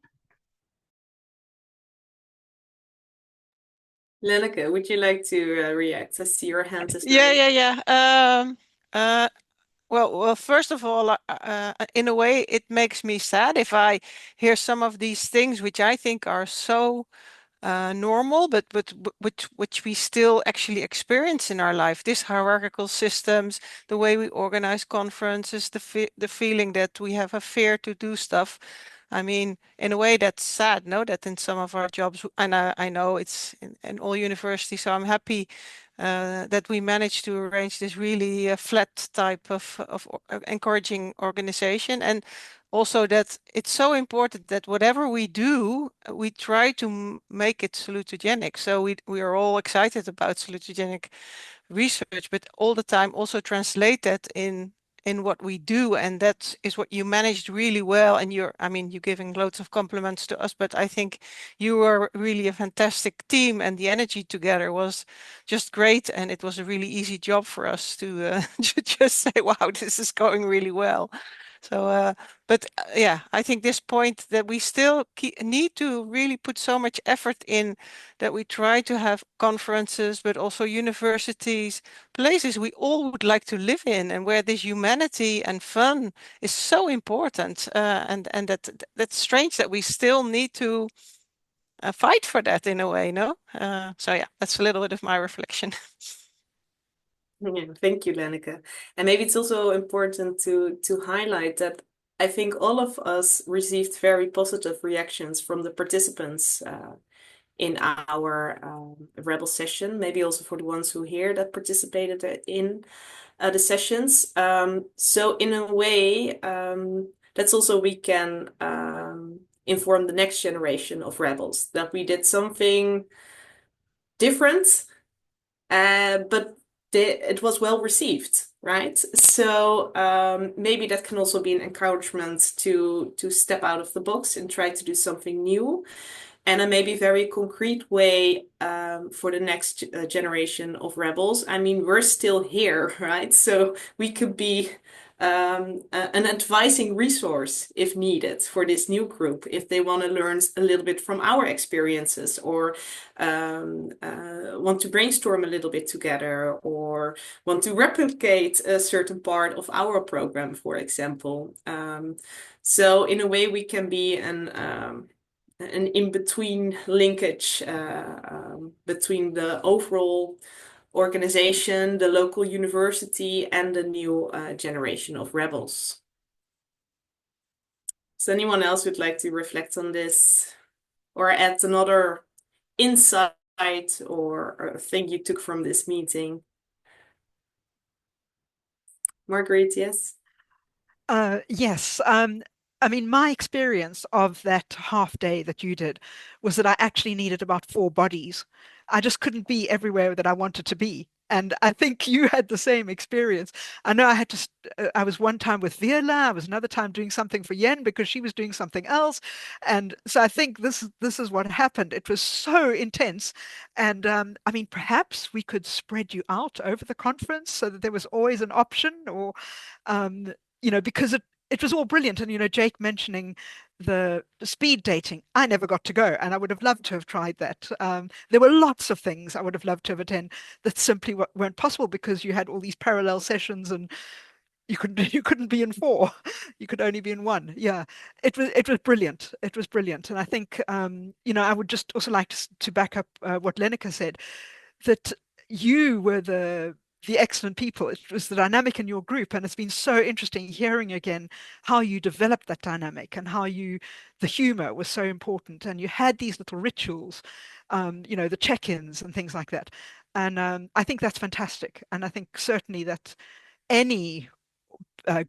Lenneke, would you like to react? I see your hand is Yeah. Well, first of all, in a way, it makes me sad if I hear some of these things, which I think are so normal, but which we still actually experience in our life. These hierarchical systems, the way we organize conferences, the feeling that we have a fear to do stuff. I mean, in a way, that's sad, no? That in some of our jobs, and I know it's in all universities, so I'm happy that we managed to arrange this really flat type of encouraging organization. And also that it's so important that whatever we do, we try to make it salutogenic. So we are all excited about salutogenic research, but all the time also translate that in what we do, and that is what you managed really well. And you're giving loads of compliments to us, but I think you were really a fantastic team, and the energy together was just great, and it was a really easy job for us to just say, wow, this is going really well. So yeah, I think this point that we still need to really put so much effort in, that we try to have conferences, but also universities, places we all would like to live in, and where this humanity and fun is so important. And that's strange that we still need to fight for that in a way, no? So yeah, that's a little bit of my reflection. Yeah, thank you, Lenneke. And maybe it's also important to highlight that I think all of us received very positive reactions from the participants in our Rebel session, maybe also for the ones who here that participated in the sessions. So in a way, that's also we can inform the next generation of rebels that we did something different, but it was well received, right? So maybe that can also be an encouragement to step out of the box and try to do something new. And a maybe very concrete way for the next generation of rebels. I mean, we're still here, right? So we could be an advising resource if needed for this new group, if they want to learn a little bit from our experiences or want to brainstorm a little bit together or want to replicate a certain part of our program, for example. So in a way, we can be an in-between linkage between the overall organization, the local university, and the new generation of rebels. Does anyone else would like to reflect on this or add another insight or thing you took from this meeting? Marguerite, yes? Yes. I mean, my experience of that half day that you did was that I actually needed about 4 bodies. I just couldn't be everywhere that I wanted to be. And I think you had the same experience. I know I had to, I was one time with Viola, I was another time doing something for Yen because she was doing something else. And so I think this is what happened. It was so intense. And I mean, perhaps we could spread you out over the conference so that there was always an option or um, because it was all brilliant. And, Jake mentioning the speed dating, I never got to go, and I would have loved to have tried that. There were lots of things I would have loved to have attended that simply weren't possible because you had all these parallel sessions and you couldn't be in four. You could only be in one. Yeah, it was brilliant. It was brilliant. And I think, I would just also like to back up what Lenica said, that you were the excellent people. It was the dynamic in your group, and it's been so interesting hearing again how you developed that dynamic and how the humor was so important, and you had these little rituals, the check-ins and things like that. And I think that's fantastic. And I think certainly that any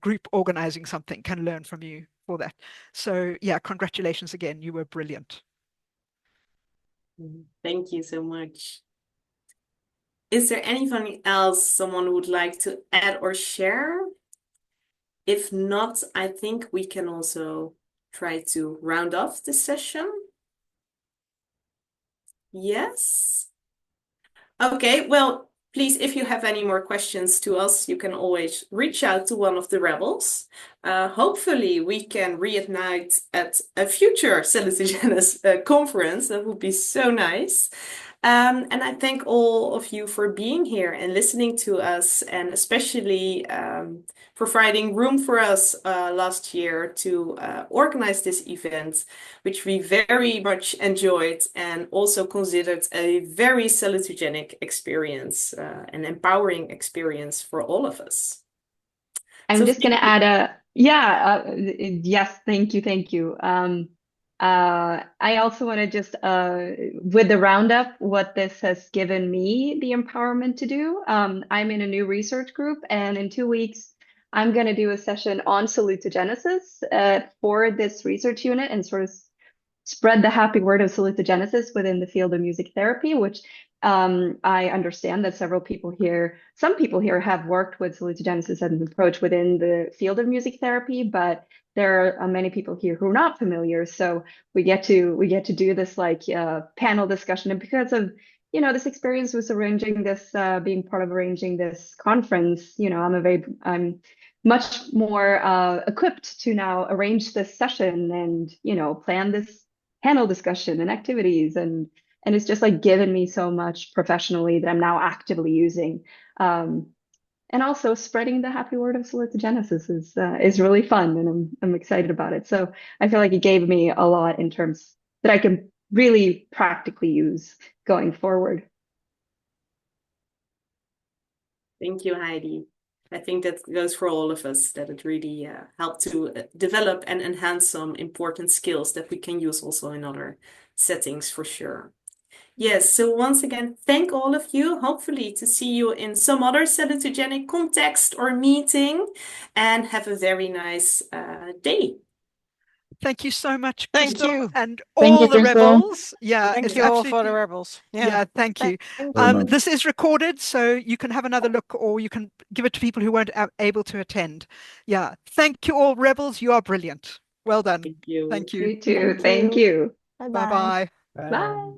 group organizing something can learn from you for that. So yeah, congratulations again. You were brilliant. Thank you so much. Is there anything else someone would like to add or share? If not, I think we can also try to round off this session. Yes? Okay, well, please, if you have any more questions to us, you can always reach out to one of the rebels. Hopefully, we can reignite at a future Salutogenic conference. That would be so nice. And I thank all of you for being here and listening to us, and especially providing room for us last year to organize this event, which we very much enjoyed and also considered a very salutogenic experience, an empowering experience for all of us. I'm So just going to add yes, thank you, thank you. I also want to just, with the roundup, what this has given me the empowerment to do. I'm in a new research group, and in 2 weeks, I'm going to do a session on salutogenesis for this research unit and sort of spread the happy word of salutogenesis within the field of music therapy, which I understand that some people here have worked with salutogenesis as an approach within the field of music therapy, but there are many people here who are not familiar. So we get to do this panel discussion, and because of this experience with arranging this, being part of arranging this conference, I'm much more equipped to now arrange this session and plan this panel discussion and activities, and it's just given me so much professionally that I'm now actively using. And also spreading the happy word of salutogenesis is really fun, and I'm excited about it. So I feel like it gave me a lot in terms that I can really practically use going forward. Thank you, Heidi. I think that goes for all of us, that it really helped to develop and enhance some important skills that we can use also in other settings for sure. Yes, so once again, thank all of you. Hopefully to see you in some other salutogenic context or meeting, and have a very nice day. Thank you so much, Thank Crystal, you. and Thank all you, the Crystal. rebels. Yeah, Thank it's you all for the absolutely. rebels. Yeah, thank you. Very much. This is recorded, so you can have another look, or you can give it to people who weren't able to attend. Yeah, thank you all, rebels. You are brilliant. Well done. Thank you. Thank you. You too. Thank you. Bye bye. Bye-bye. Bye.